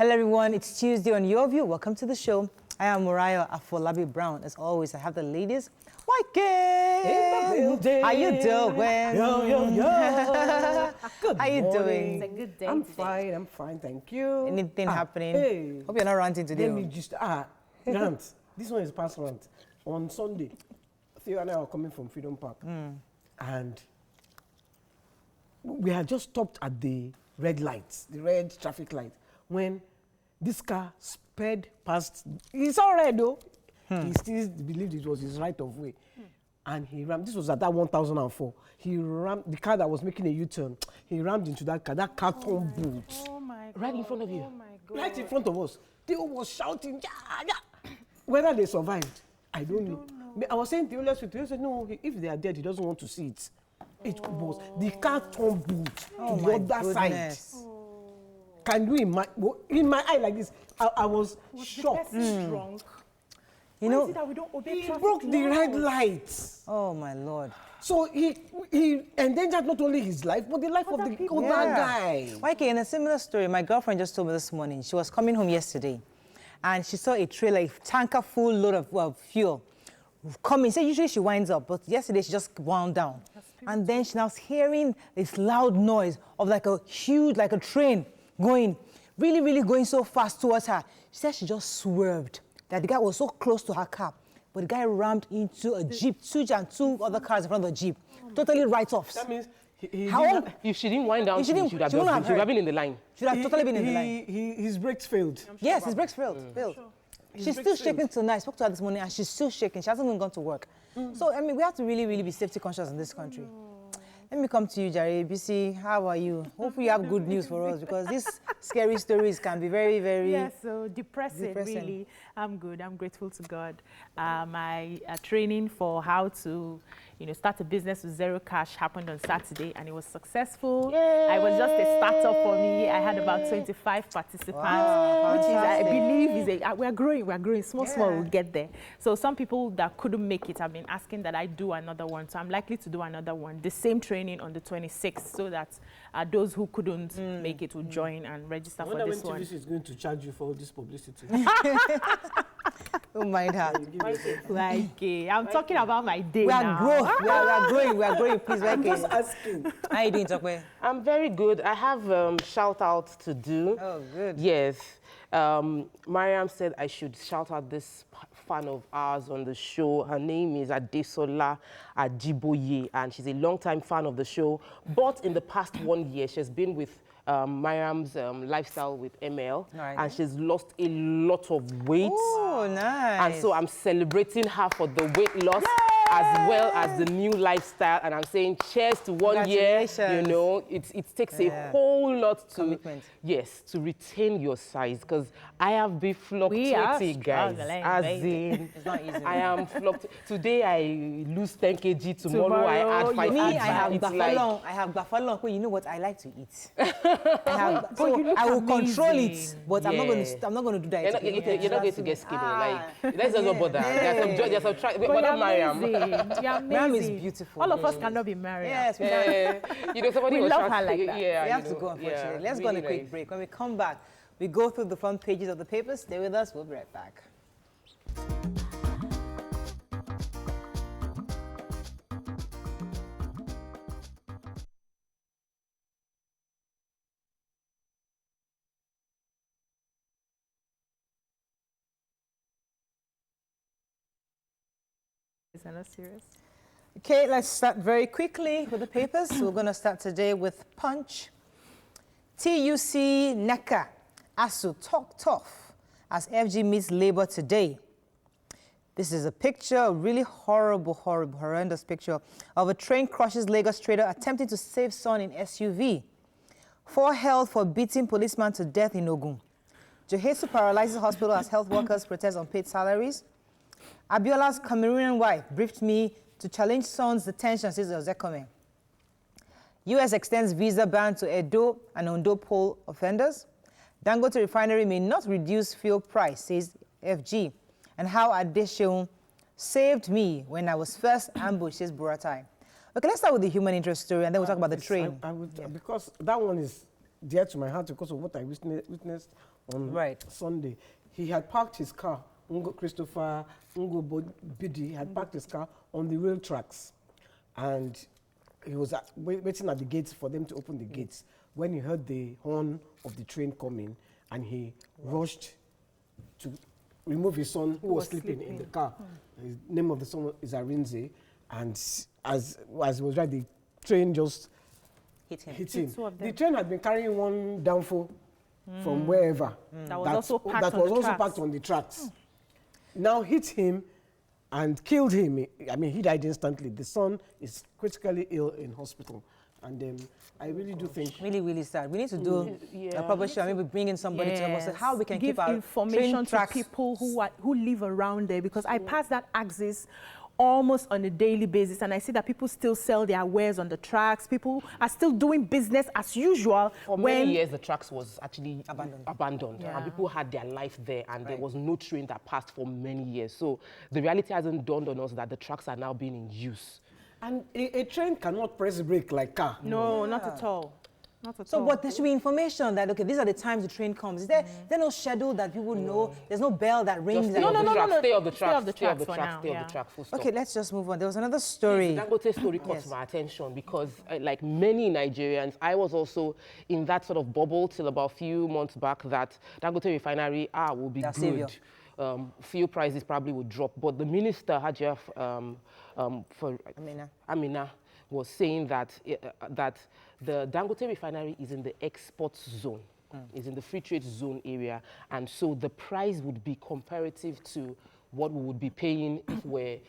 Hello everyone, it's Tuesday on Your View. Welcome to the show. I am Mariah Afolabi Brown. As always, I have the ladies. How you doing? Yo. Good How you doing? It's a good day I'm today. fine, thank you. Anything happening? Hey. Hope you're not ranting today. Let me just, rant. This one is past rant. On Sunday, Theo and I were coming from Freedom Park. And we had just stopped at the red lights, the red traffic light, when this car sped past. It's all red though. He still believed it was his right of way. And he rammed, this was at that 1004. He rammed, the car that was making a U-turn, he rammed into that car turned boot. Oh my God. Right in front of you. Oh my God. Right in front of us. They was shouting, yeah. Whether they survived, I don't know. I was saying to the last week, he said, no, if they are dead, he doesn't want to see it. It was, the car turned boot to the other side. Can you imagine? In my eye like this, I was shocked. The person drunk? You Why know, is it that we don't obey He traffic broke the laws? red lights. oh my Lord. So he endangered not only his life, but the life of the other guy. YK, in a similar story, my girlfriend just told me this morning, she was coming home yesterday and she saw a trailer, a tanker full load of fuel coming. So usually she winds up, but yesterday she just wound down. And then she now was hearing this loud noise of like a huge, like a train going, really going so fast towards her. She said she just swerved, that the guy was so close to her car, but the guy rammed into a Jeep, two other cars in front of the Jeep, totally write-offs. That means If she didn't wind down, she would have been in the line. Should have totally been in the line. His brakes failed. Yes, his brakes failed. She's still shaking tonight. I spoke to her this morning and she's still shaking. She hasn't even gone to work. So, I mean, we have to really be safety conscious in this country. Let me come to you, Jerry. BC, how are you? Hopefully you have good news for us because these scary stories can be very... Yeah, so depressing, really. I'm good. I'm grateful to God. My training for how to, start a business with zero cash happened on Saturday and it was successful. Yay! I was just a startup for me. I had about 25 participants, which is, I believe, we're growing. Small, we'll get there. So some people that couldn't make it have been asking that I do another one. So I'm likely to do another one. The same training on the 26th so that those who couldn't make it will join and register for this one. TVC is going to charge you for all this publicity. Don't mind her. I'm talking about my day now. We are growing. Please, I'm just asking. How are you doing, Tokwe? I'm very good. I have shout out to do. Oh, good. Yes. Mariam said I should shout out this fan of ours on the show. Her name is Adesola Ajiboye, and she's a long-time fan of the show. But in the past 1 year, she's been with Mariam's lifestyle with ML, and she's lost a lot of weight. Oh, nice. And so I'm celebrating her for the weight loss. Yay! As well as the new lifestyle, and I'm saying cheers to 1 year. It takes a whole lot to to retain your size, because I have been fluctuating, guys. As in, it's not easy. I am fluctuating. Today I lose 10 kg. Tomorrow I add 5 kg. I have buffalo. You know what I like to eat. I will control it, but I'm not going to do that. You're not going to get skinny. Let's just not bother. There's some try. But Mariam. Mariam is beautiful. All of us cannot be married. Yes, we can. We love her like that. We have to go, unfortunately. Let's go on a quick break. When we come back, we go through the front pages of the papers. Stay with us. We'll be right back. Is that not serious? Okay, let's start very quickly with the papers. We're going to start today with Punch. TUC NECA, ASU talk tough as FG meets Labour today. This is a picture, a really horrendous picture of a train crushes Lagos trader attempting to save son in SUV. 4 held for beating policeman to death in Ogun. Johesu paralyzes hospital as health workers protest unpaid salaries. Abiola's Cameroonian wife briefed me to challenge son's detention, says Ozekome. U.S. extends visa ban to Edo and Ondo poll offenders. Dangote refinery may not reduce fuel price, says FG. And how Adeseun saved me when I was first ambushed, says Buratai. Okay, let's start with the human interest story, and then we'll talk about the train. Because that one dear to my heart because of what I witnessed on Sunday. He had parked his car, Christopher Bidi had parked his car on the rail tracks, and he was waiting at the gates for them to open the gates when he heard the horn of the train coming, and he rushed to remove his son who was sleeping in the car. The name of the son is Arinze, and as he was driving, the train just hit him. The train had been carrying one downfall from wherever that was also parked on the tracks. Now hit him and killed him. I mean, he died instantly. The son is critically ill in hospital. And I really do think... Really, really sad. We need to do a proper show. Maybe bring in somebody to help us how we can give keep our information to people who live around there, because I pass that axis almost on a daily basis, and I see that people still sell their wares on the tracks. People are still doing business as usual. For many years, the tracks was actually abandoned and people had their life there, and there was no train that passed for many years. So the reality hasn't dawned on us that the tracks are now being in use. And a train cannot press the brake like car. No, not at all. Not at all. But there should be information that, okay, these are the times the train comes. Is there no schedule that people know? There's no bell that rings? Stay off the track. Okay, let's just move on. There was another story. The Dangote story caught my attention because, like many Nigerians, I was also in that sort of bubble till about a few months back that Dangote refinery will be good. Fuel prices probably would drop. But the minister, Hajia for Amina, was saying that that the Dangote refinery is in the export zone, is in the free trade zone area, and so the price would be comparative to what we would be paying if we're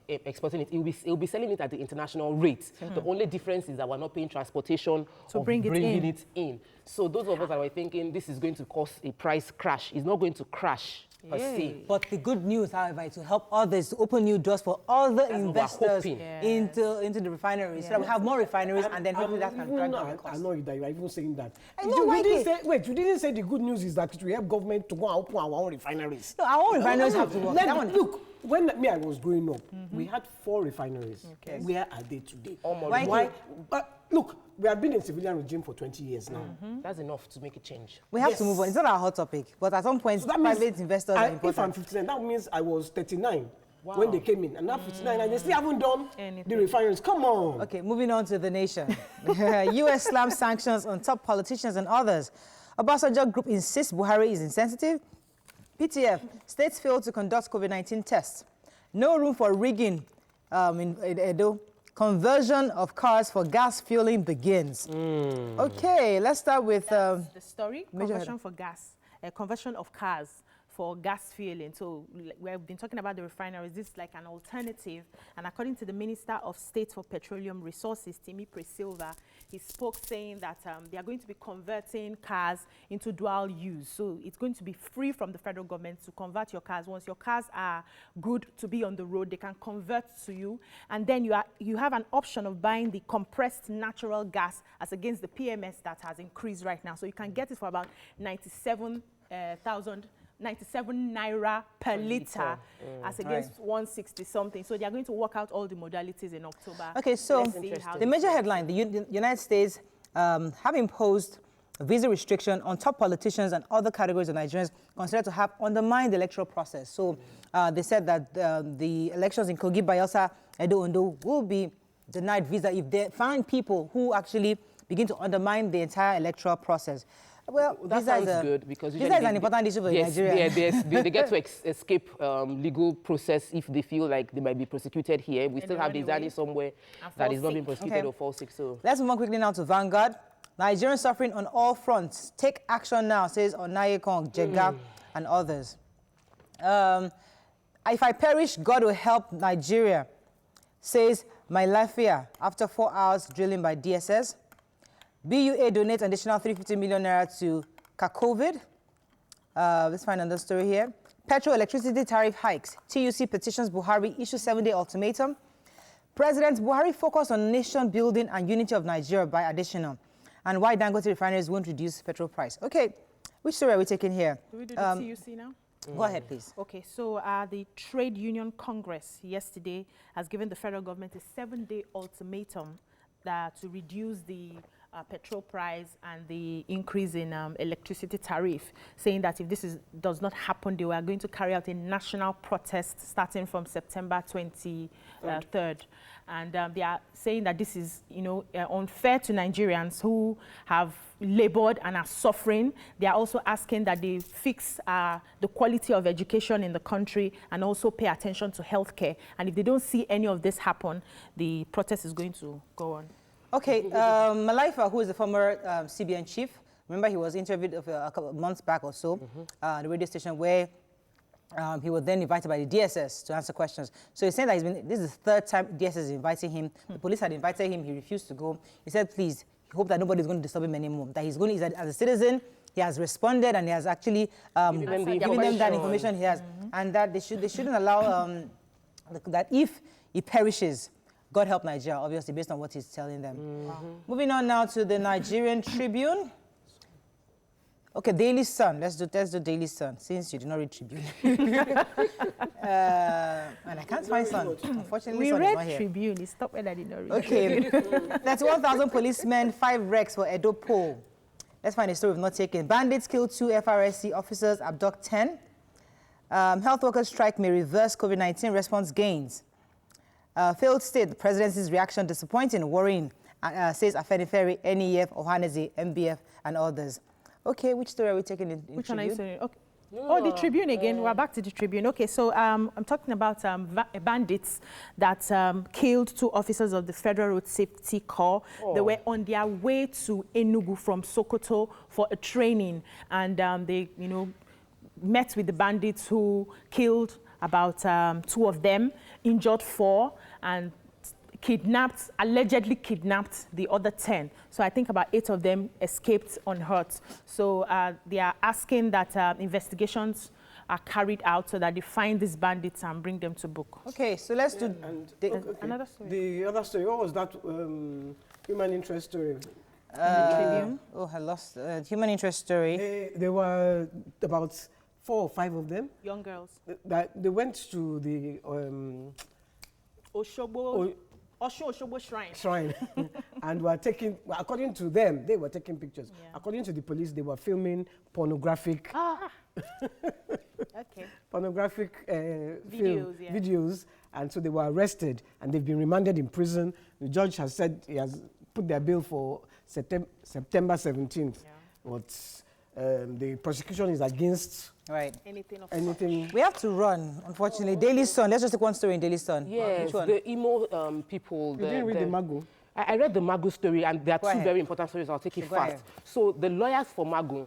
exporting it. It'll be selling it at the international rate. The only difference is that we're not paying transportation to bring it in. So those of us that were thinking this is going to cause a price crash, it's not going to crash. But the good news, however, is to help others to open new doors for other investors into the refineries. So that we have more refineries, and then hopefully that can drive down the cost. I know that you're even saying that. You didn't say the good news is that it will help government to go and open our own refineries. No, our own refineries have to work. Look, when I was growing up, we had 4 refineries. Okay. Where are they today? Why? Look, we have been in civilian regime for 20 years now. That's enough to make a change. We have to move on. It's not our hot topic, but at some point, private investors are important. If I'm 59, that means I was 39 when they came in, and now 59, and they still haven't done the refineries. Come on. Okay, moving on to the nation. U.S. slams sanctions on top politicians and others. Obasanjo group insists Buhari is insensitive. PTF, states fail to conduct COVID-19 tests. No room for rigging in Edo. Conversion of cars for gas fueling begins. Okay, let's start with the story. Conversion of cars for gas fueling. So we've been talking about the refineries. This is like an alternative. And according to the Minister of State for Petroleum Resources, Timi Edwin, he spoke saying that they are going to be converting cars into dual use. So it's going to be free from the federal government to convert your cars. Once your cars are good to be on the road, they can convert to you. And then you have an option of buying the compressed natural gas as against the PMS that has increased right now. So you can get it for about 97 naira per litre as against 160 something. So they are going to work out all the modalities in October. Okay, so the major headline, the United States have imposed a visa restriction on top politicians and other categories of Nigerians considered to have undermined the electoral process. So they said that the elections in Kogi, Bayelsa, Edo, Ondo will be denied visa if they find people who actually begin to undermine the entire electoral process. Well, that sounds good because visa is an important issue for Nigeria. They get to escape legal process if they feel like they might be prosecuted here. We still have the Zani somewhere that is not being prosecuted or fall sick. So let's move on quickly now to Vanguard. Nigerians suffering on all fronts. Take action now, says Onaye Kong, Jega, and others. If I perish, God will help Nigeria, says my life here after 4 hours drilling by DSS. BUA donates additional 350 million naira to COVID. Let's find another story here. Petrol electricity tariff hikes. TUC petitions Buhari, issue 7-day ultimatum. President Buhari focused on nation building and unity of Nigeria by additional. And why Dangote refineries won't reduce petrol price. Okay, which story are we taking here? Do we do the TUC now? Go ahead, please. Okay, so the Trade Union Congress yesterday has given the federal government a 7-day ultimatum to reduce the petrol price and the increase in electricity tariff, saying that if this does not happen, they were going to carry out a national protest starting from September 23rd. And they are saying that this is, unfair to Nigerians who have labored and are suffering. They are also asking that they fix the quality of education in the country and also pay attention to healthcare. And if they don't see any of this happen, the protest is going to go on. Okay, Malaifa, who is the former CBN chief, remember he was interviewed a couple of months back or so at the radio station where he was then invited by the DSS to answer questions. So he's saying that this is the third time DSS is inviting him. The police had invited him, he refused to go. He said, please, he hoped that nobody's going to disturb him anymore. That he's going to, as a citizen, he has responded and he has actually given them that information he has. And that they shouldn't allow that if he perishes, God help Nigeria, obviously, based on what he's telling them. Moving on now to the Nigerian Tribune. Okay, Daily Sun. Let's do Daily Sun, since you did not read Tribune. And I can't find Sun. Unfortunately, Sun is not here. Tribune. It's stopped when I did not read. Okay, that's 1,000 policemen, 5 wrecks for Edo poll. Let's find a story we've not taken. Bandits kill 2 FRSC officers, abduct 10. Health workers strike may reverse COVID-19 response gains. Failed state, the presidency's reaction disappointing, worrying, says Afenifere, NEF, Ohaneze, MBF, and others. Okay, which story are we taking in Which Tribune? one are you saying? Okay. Oh, the Tribune again. We're back to the Tribune. Okay, so I'm talking about bandits that killed 2 officers of the Federal Road Safety Corps. They were on their way to Enugu from Sokoto for a training, and they, met with the bandits who killed about 2 of them, injured 4, and allegedly kidnapped the other 10. So I think about 8 of them escaped unhurt. So they are asking that investigations are carried out so that they find these bandits and bring them to book. Okay, so let's do another story. The other story, what was that human interest story? Tribune. Oh, I lost human interest story. There were about 4 or 5 of them. Young girls. They went to the Osho Shrine and were taking, according to them, they were taking pictures. Yeah. According to the police, they were filming pornographic pornographic videos, and so they were arrested and they've been remanded in prison. The judge has said he has put their bail for September 17th. Yeah. But the prosecution is against anything. We have to run, unfortunately. Daily Sun. Let's just take one story in Daily Sun. Yes, Which one? the emo people. You didn't read the Magu? I read the Magu story, and there are 2 very important stories. I'll take it fast. So the lawyers for Magu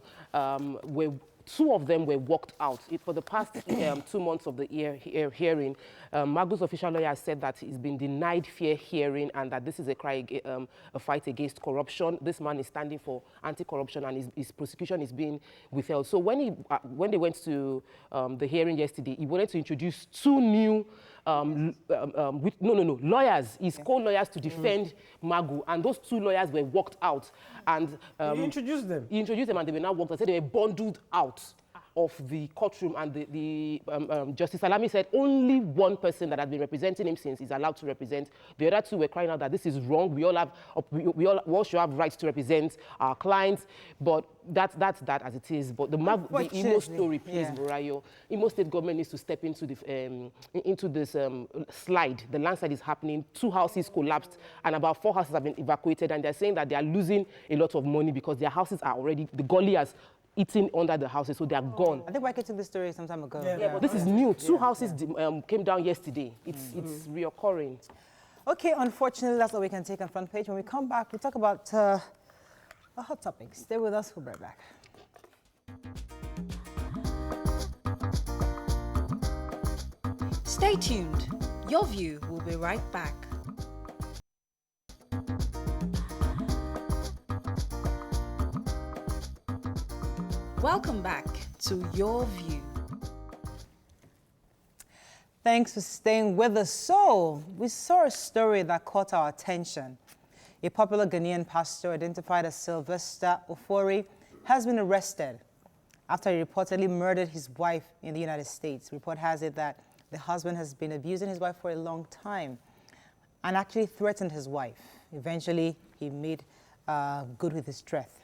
were 2 of them were walked out. For the past 2 months of the hearing, Magu's official lawyer said that he's been denied fair hearing and that this is a fight against corruption. This man is standing for anti-corruption and his prosecution is being withheld. So when they went to the hearing yesterday, he wanted to introduce 2 new lawyers, his co-lawyers to defend Magu, and those 2 lawyers were walked out. And he introduced them? He introduced them and they were now walked out. Said they were bundled out of the courtroom, and the Justice Salami said only one person that had been representing him since is allowed to represent. The other 2 were crying out that this is wrong. We all should have rights to represent our clients, but that's that as it is. But the Imo story, please, Morayo. Imo State government needs to step into this slide. The landslide is happening. 2 houses collapsed, and about 4 houses have been evacuated. And they're saying that they are losing a lot of money because their houses are already, the gully has eaten under the houses, so they are gone. I think Wike took this story some time ago. Yeah, but this is new. 2 houses came down yesterday. It's reoccurring. Okay, unfortunately, that's all we can take on Front Page. When we come back, we'll talk about a hot topic. Stay with us. We'll be right back. Stay tuned. Your View will be right back. Welcome back to Your View. Thanks for staying with us. So, we saw a story that caught our attention. A popular Ghanaian pastor identified as Sylvester Ofori has been arrested after he reportedly murdered his wife in the United States. Report has it that the husband has been abusing his wife for a long time and actually threatened his wife. Eventually, he made good with his strength.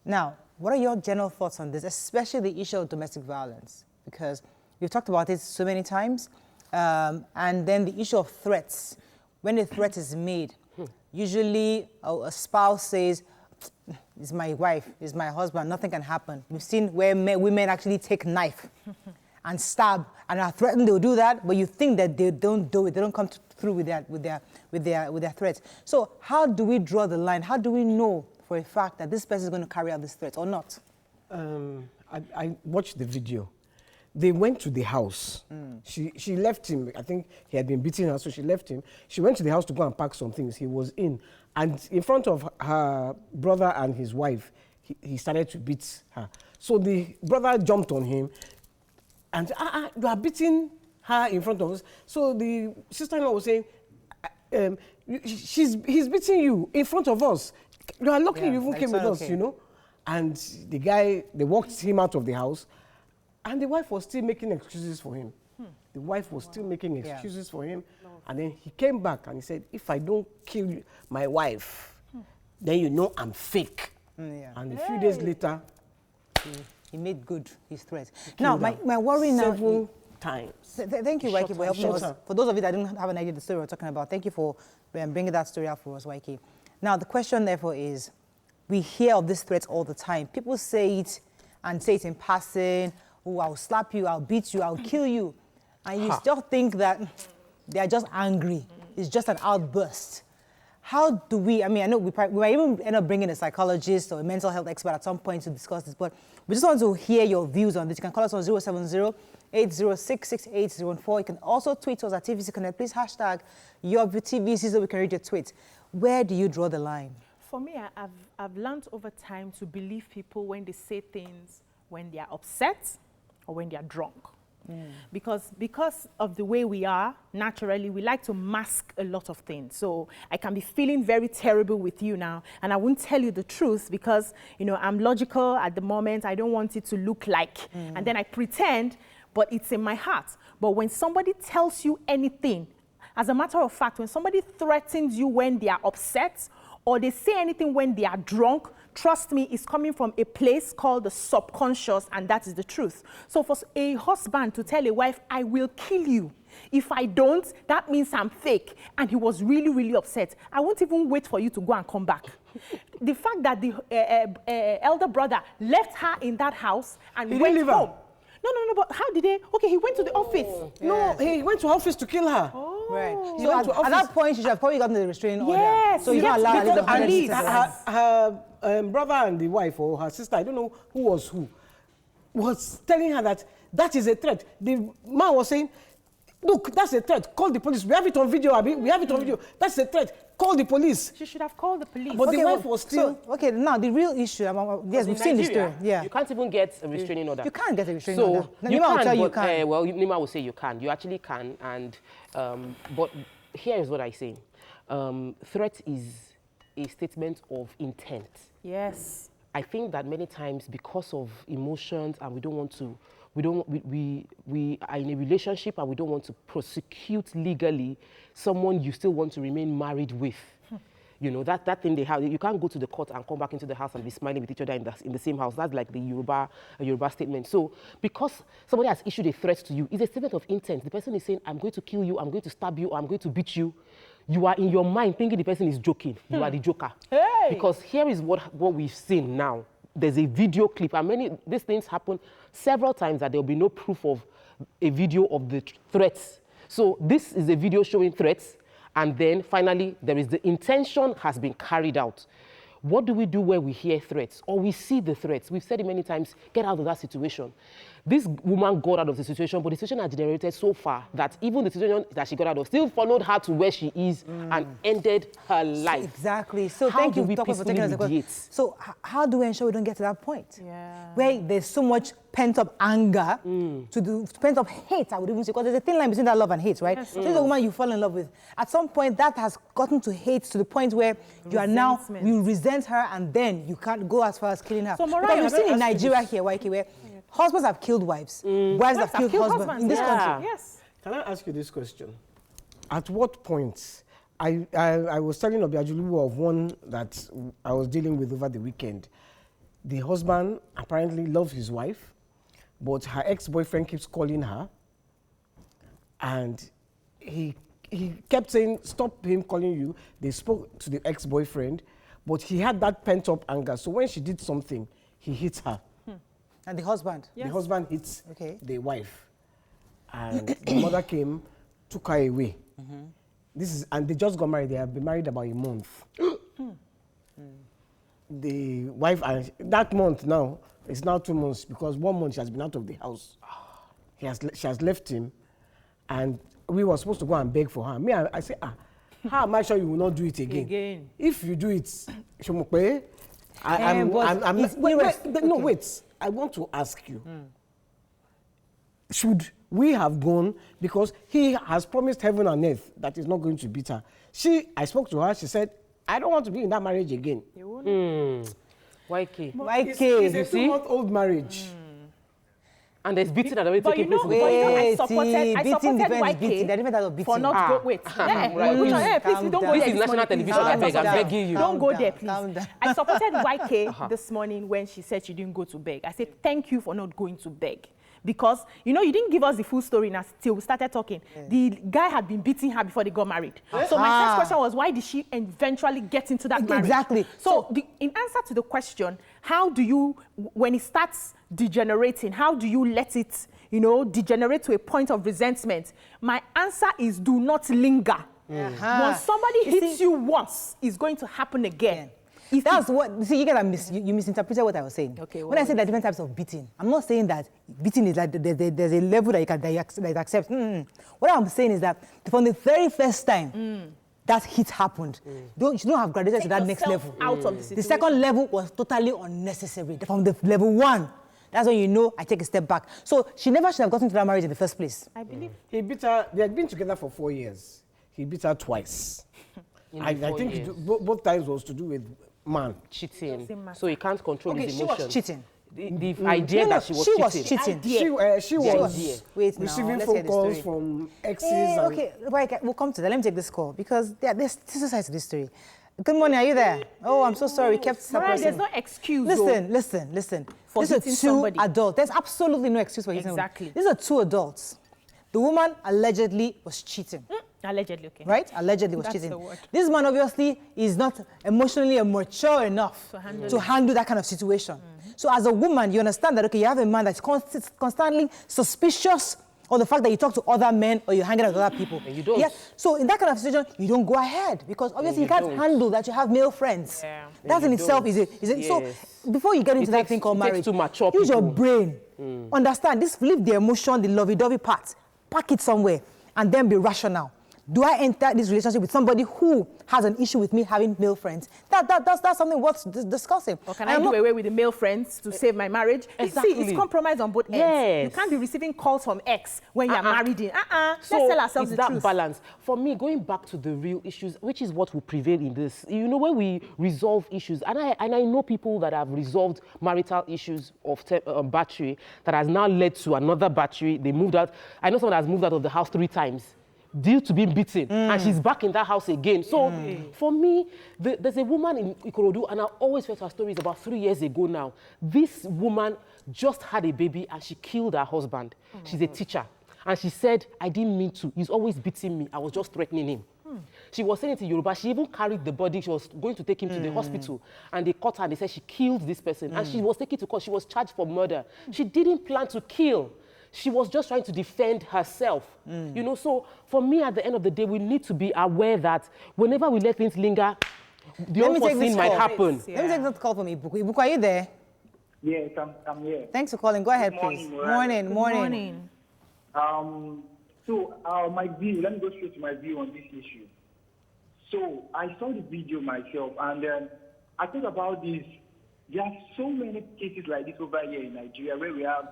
Now, what are your general thoughts on this, especially the issue of domestic violence? Because we've talked about it so many times. And then the issue of threats. When a threat is made, usually a spouse says, it's my wife, it's my husband, nothing can happen. We've seen where women actually take knife and stab and are threatened they'll do that, but you think that they don't do it, they don't come through with their threats. So how do we draw the line? How do we know for a fact that this person is going to carry out this threat or not? I watched the video. They went to the house. She left him. I think he had been beating her, so she left him. She went to the house to go and pack some things. He was in. And in front of her brother and his wife, he started to beat her. So the brother jumped on him and, you are beating her in front of us. So the sister-in-law was saying, he's beating you in front of us. You are lucky you even came with us, you know. And the guy, they walked him out of the house. And the wife was still making excuses for him. The wife was still making excuses for him. And then he came back and he said, if I don't kill my wife, then you know I'm fake. And a few days later, he made good his threat. Now, my worry now... Several times. Thank you, Waiki, for helping us. For those of you that didn't have an idea of the story we're talking about, thank you for bringing that story out for us, Waiki. Now, the question, therefore, is, we hear of this threat all the time. People say it and say it in passing. Oh, I'll slap you, I'll beat you, I'll kill you. And you still think that they are just angry. It's just an outburst. How do we, I mean, I know we might even end up bringing a psychologist or a mental health expert at some point to discuss this, but we just want to hear your views on this. You can call us on 070-806-6804. You can also tweet us at TVC Connect. Please hashtag YourViewTV so we can read your tweets. Where do you draw the line? For me, I've learned over time to believe people when they say things when they are upset or when they are drunk. Because of the way we are, naturally, we like to mask a lot of things. So I can be feeling very terrible with you now, and I won't tell you the truth because, you know, I'm logical at the moment. I don't want it to look like, and then I pretend, but it's in my heart. But when somebody tells you anything, as a matter of fact, when somebody threatens you when they are upset, or they say anything when they are drunk, trust me, it's coming from a place called the subconscious, and that is the truth. So for a husband to tell a wife, I will kill you. If I don't, that means I'm fake. And he was really, really upset. I won't even wait for you to go and come back. The fact that the elder brother left her in that house and went home. No, but how did they? Okay, he went to the office. No, he went to office to kill her. Right. So at that point, she should have probably gotten the restraining order. Yes. So he's not allowed to the police. Her brother and the wife, or her sister, I don't know who, was telling her that is a threat. The man was saying, look, that's a threat. Call the police. We have it on video, Abby. We have it on video. That's a threat. Call the police. She should have called the police. But the wife was still... So, okay, now the real issue, yes, we've seen this story. Yeah. You can't even get a restraining order. You can't get a restraining order. Nima will tell you can. Well, Nima will say you can. You actually can. And but here is what I say. Threat is a statement of intent. Yes. I think that many times because of emotions and we don't want to, we are in a relationship and we don't want to prosecute legally someone you still want to remain married with. You know, that thing they have, you can't go to the court and come back into the house and be smiling with each other in the same house. That's like the Yoruba statement. So because somebody has issued a threat to you, it's a statement of intent. The person is saying, I'm going to kill you, I'm going to stab you, or I'm going to beat you. You are in your mind thinking the person is joking. You are the joker. Hey. Because here is what we've seen now. There's a video clip, and these things happen several times that there will be no proof of a video of the threats. So this is a video showing threats, and then finally there is the intention has been carried out. What do we do when we hear threats or we see the threats? We've said it many times, get out of that situation. This woman got out of the situation, but the situation has degenerated so far that even the situation that she got out of still followed her to where she is and ended her life. Exactly. So how thank you, do we Doctor, for taking us the mediate? So how do we ensure we don't get to that point? Yeah. Where there's so much pent-up anger, pent-up hate, I would even say, because there's a thin line between that love and hate, right? Yes. So this is a woman you fall in love with. At some point, that has gotten to hate to the point where you are now, you resent her, and then you can't go as far as killing her. So, Mariah, because we've seen in Nigeria here, Waiki, where husbands have killed wives, wives have killed husbands in this country. Yes. Can I ask you this question? At what point I was telling Obiajulu of one that I was dealing with over the weekend. The husband apparently loves his wife, but her ex-boyfriend keeps calling her, and he kept saying, stop him calling you. They spoke to the ex-boyfriend, but he had that pent-up anger. So when she did something, he hit her. And the husband? The husband hits the wife. And the mother came, took her away. And they just got married. They have been married about a month. The wife, and that month now, it's now 2 months, because 1 month she has been out of the house. She has left him, and we were supposed to go and beg for her. Me, I say, how am I sure you will not do it again? If you do it, wait. I want to ask you. Should we have gone, because he has promised heaven and earth that he's not going to beat her. I spoke to her, she said, I don't want to be in that marriage again. You won't. YK. It's a 2-month-old marriage. And there's beating that already taking place. I supported YK for not go. Wait. Please, we don't go there. This is national television. I beg, I'm begging you. Don't go there, please. I supported YK this morning when she said she didn't go to beg. I said, thank you for not going to beg. Because, you didn't give us the full story till we started talking. The guy had been beating her before they got married. So my first question was, why did she eventually get into that marriage? Exactly. So in answer to the question, how do you, when it starts degenerating, how do you let it, degenerate to a point of resentment? My answer is, do not linger. Once somebody hits you once, it's going to happen again. That's what, you guys you misinterpreted what I was saying. Okay, when I say there are different types of beating, I'm not saying that beating is like there's a level that you accept. What I'm saying is that from the very first time that hit happened, you don't have graduated to that next level. Out of the situation. The second level was totally unnecessary. From the level 1, that's when I take a step back. So she never should have gotten to that marriage in the first place. I believe. He beat her, they had been together for 4 years. He beat her twice. I think both times was to do with cheating. So he can't control his emotions. She was cheating. The idea that she was cheating. She was receiving phone calls from exes. Okay, we'll come to that. Let me take this call, because there's two sides to this story. Good morning, are you there? Oh, I'm so sorry, we kept separating. There's no excuse. Listen. These are two adults. There's absolutely no excuse for hitting somebody. Exactly. These are two adults. The woman allegedly was cheating. Allegedly, okay. Right? Allegedly was cheating. The word. This man obviously is not emotionally mature enough to handle that kind of situation. So as a woman, you understand that, okay, you have a man that's constantly suspicious of the fact that you talk to other men or you're hanging out with other people. And you don't. Yeah. So in that kind of situation, you don't go ahead, because obviously you can't handle that you have male friends. Yeah. That in itself is it. Yes. So before you get into that thing called marriage, use your brain. Understand this, leave the emotion, the lovey-dovey part, pack it somewhere, and then be rational. Do I enter this relationship with somebody who has an issue with me having male friends? That's something worth discussing. Or can I do away with the male friends to save my marriage? Exactly. See, it's compromise on both ends. Yes. You can't be receiving calls from ex when you're married in. Let's So tell ourselves it's the that truth. balance. For me, going back to the real issues, which is what will prevail in this, when we resolve issues, and I know people that have resolved marital issues of battery that has now led to another battery. They moved out. I know someone that has moved out of the house 3 times. Due to being beaten, and she's back in that house again. So for me, there's a woman in Ikorodu, and I always felt her stories about 3 years ago now. This woman just had a baby and she killed her husband. She's a teacher. And she said, I didn't mean to. He's always beating me. I was just threatening him. She was saying it in Yoruba. She even carried the body. She was going to take him to the hospital. And they caught her and they said she killed this person. And she was taken to court. She was charged for murder. She didn't plan to kill. She was just trying to defend herself. So for me, at the end of the day, we need to be aware that whenever we let things linger, the unforeseen might happen. Let me take that call from Ibuku. Ibuku, are you there? Yes, I'm here. Thanks for calling. Go ahead, please. Morning. Morning. So my view, let me go straight to my view on this issue. So I saw the video myself, and I think about this. There are so many cases like this over here in Nigeria where we have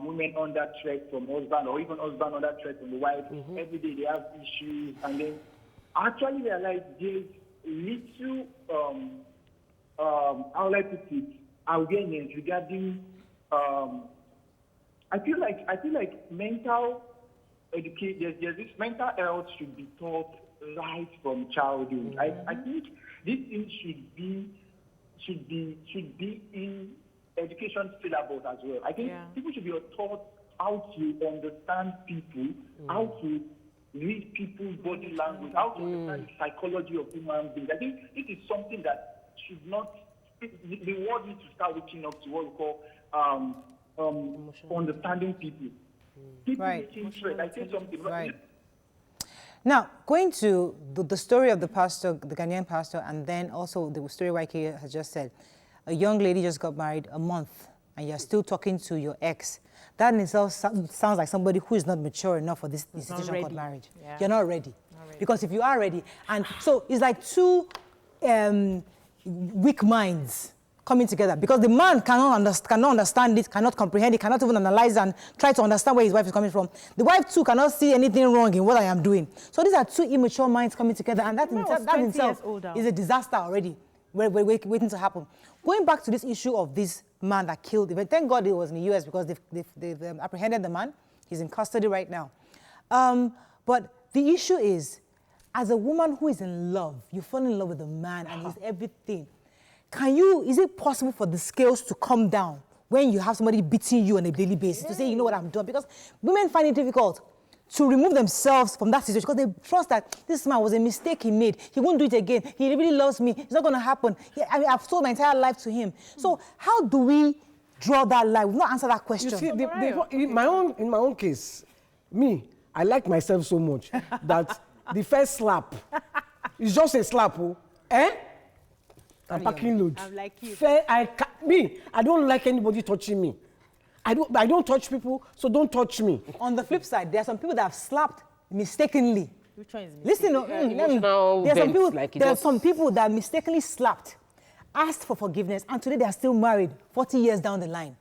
women under threat from husband, or even husband under threat from the wife. Every day they have issues, and then I actually realized there's little, how will I put it, awareness regarding. I feel like mental education. There's this mental health should be taught right from childhood. I think this thing should be in education syllabus as well. I think people should be taught how to understand people, how to read people's body language, how to understand the psychology of human beings. I think this is something that should not, the world needs to start waking up to what we call understanding people. People making trade. I say something. Right. Now, going to the story of the pastor, the Ghanaian pastor, and then also the story YK has just said, a young lady just got married a month, and you're still talking to your ex. That in itself sounds like somebody who is not mature enough for this institution called marriage. Yeah. You're not ready. Because if you are ready, and so it's like two weak minds coming together, because the man cannot understand it, cannot comprehend it, cannot even analyze and try to understand where his wife is coming from. The wife too cannot see anything wrong in what I am doing. So these are two immature minds coming together, and that in itself is a disaster already, waiting to happen. Going back to this issue of this man that killed him, thank God it was in the US because they've apprehended the man. Is in custody right now. But the issue is, as a woman who is in love, you fall in love with a man and he's everything. Is it possible for the scales to come down when you have somebody beating you on a daily basis to say, you know what I'm doing? Because women find it difficult to remove themselves from that situation because they trust that this man was a mistake he made. He won't do it again. He really loves me. It's not going to happen. I've sold my entire life to him. So how do we draw that line? We've not answered that question. You see, in my own case, I like myself so much that the first slap is just a slap. I'm packing load. I'm like you. I don't like anybody touching me. I don't touch people, so don't touch me. On the flip side, there are some people that have slapped mistakenly. Which one is Listen, there are some people that mistakenly slapped, asked for forgiveness, and today they are still married 40 years down the line.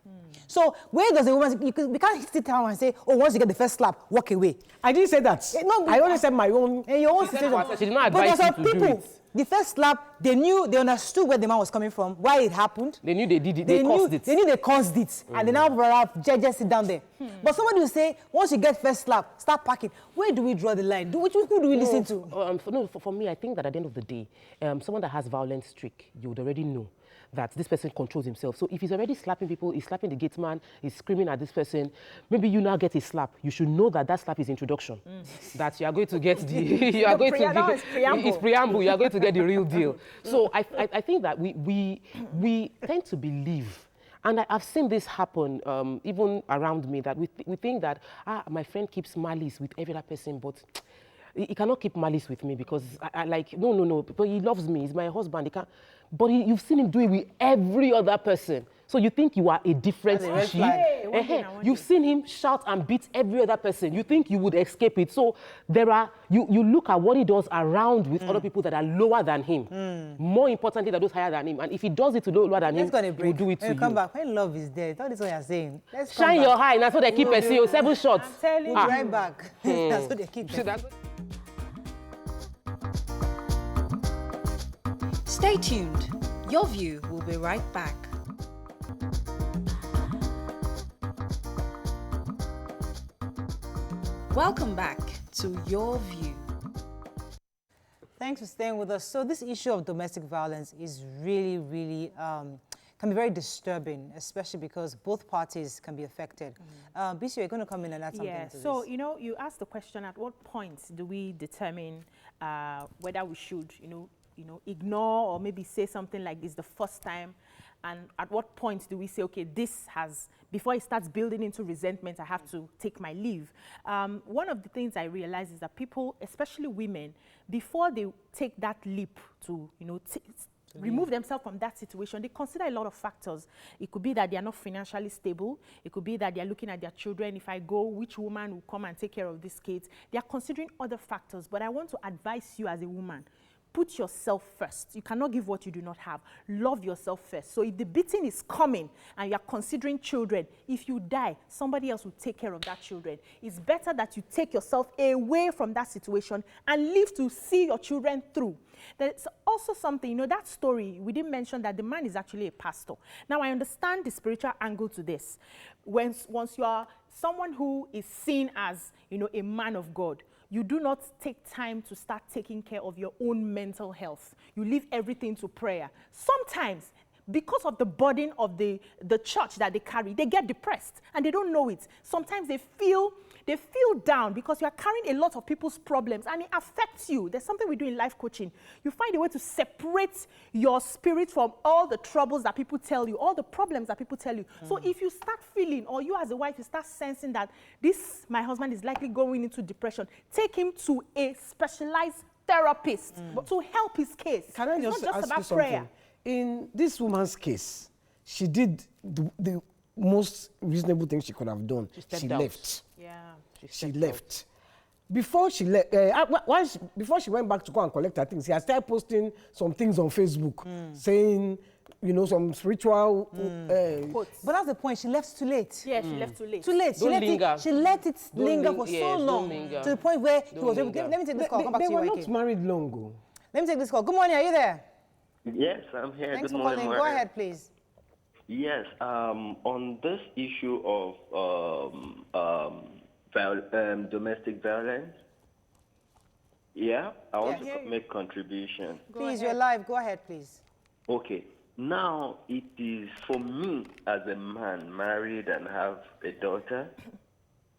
So where does a woman, we can't sit down and say, oh, once you get the first slap, walk away. I didn't say that. I only said my own. Your own situation. She did not but advise there are you to people, do it. the first slap, they understood where the man was coming from, why it happened. They knew they did it, they caused it. They knew they caused it, and they now brought up, just sit down there. But somebody will say, once you get first slap, start packing. Where do we draw the line? Who do we listen to? For me, I think that at the end of the day, someone that has violent streak, you would already know that this person controls himself. So if he's already slapping people, he's slapping the gate man, he's screaming at this person, maybe you now get a slap. You should know that that slap is introduction. That you are going to get it's preamble, you are going to get the real deal. So I think that we tend to believe, and I've seen this happen even around me, that we think that, my friend keeps malice with every other person, but he cannot keep malice with me because no, but he loves me, he's my husband, he can't. But you've seen him do it with every other person. So you think you are a different species. You've seen him shout and beat every other person. You think you would escape it. So you look at what he does around with other people that are lower than him. More importantly, than those higher than him. And if he does it to those lower than him, he will do it to you. Come back. When love is there, that is what you're saying. Shine your eye. That's what they keep pursuing you. 7 shots. I'm telling you. Right back. That's what they keep pursuing. Stay tuned. Your View will be right back. Welcome back to Your View. Thanks for staying with us. So this issue of domestic violence is really, really, can be very disturbing, especially because both parties can be affected. Bisi, you're going to come in and add something to this. So, you asked the question, at what point do we determine whether we should, ignore or maybe say something like this the first time, and at what point do we say, okay, this has, before it starts building into resentment, I have to take my leave. One of the things I realize is that people, especially women, before they take that leap to, remove themselves from that situation, they consider a lot of factors. It could be that they are not financially stable. It could be that they are looking at their children. If I go, which woman will come and take care of these kids? They are considering other factors. But I want to advise you as a woman, put yourself first. You cannot give what you do not have. Love yourself first. So if the beating is coming and you are considering children, if you die, somebody else will take care of that children. It's better that you take yourself away from that situation and live to see your children through. There's also something, that story, we didn't mention that the man is actually a pastor. Now, I understand the spiritual angle to this. Once you are someone who is seen as, a man of God, you do not take time to start taking care of your own mental health. You leave everything to prayer. Sometimes, because of the burden of the church that they carry, they get depressed and they don't know it. Sometimes they feel down because you are carrying a lot of people's problems and it affects you. There's something we do in life coaching. You find a way to separate your spirit from all the troubles that people tell you, all the problems that people tell you. So if you start feeling, or you as a wife, you start sensing that my husband is likely going into depression, take him to a specialized therapist to help his case. Can I just not just ask about you something? prayer. In this woman's case, she did the most reasonable thing she could have done. She left. Yeah. She left. Before she left, before she went back to go and collect her things, she had started posting some things on Facebook, saying, you know, some spiritual Quotes. But that's the point. She left too late. Yeah, she left too late. Too late. Don't linger. She let it Don't linger for yes, so don't long linger. to the point where he Don't was able. linger. Let me take this call. Come back They to you, were YK. not married long ago. Let me take this call. Good morning. Are you there? Yes, I'm here. Thanks Good for morning, calling. Go Maria. ahead, please. Yes, on this issue of domestic violence, I want to make contribution. Please, you're live. Go ahead, please. Okay. Now, it is for me as a man married and have a daughter,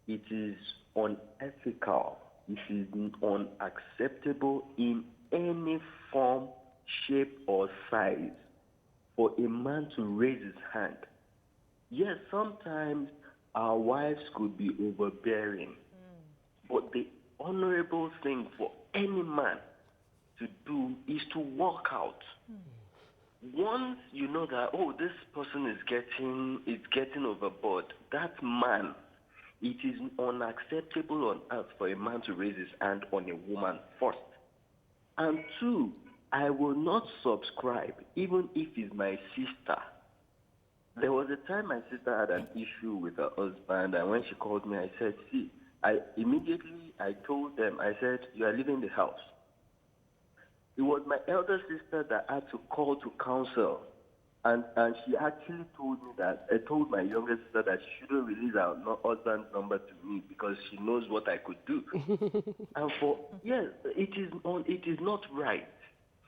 it is unethical. It is unacceptable in any form, shape, or size for a man to raise his hand. Yes, sometimes our wives could be overbearing, but the honorable thing for any man to do is to walk out. Once you know that, oh, this person is getting overboard, that man, it is unacceptable on earth for a man to raise his hand on a woman first. And two, I will not subscribe, even if it's my sister. There was a time my sister had an issue with her husband, and when she called me, I said, see, I told them, I said, you are leaving the house. It was my elder sister that had to call to counsel, and she actually told me that, I told my younger sister that she shouldn't release her husband's number to me because she knows what I could do. And it is not right.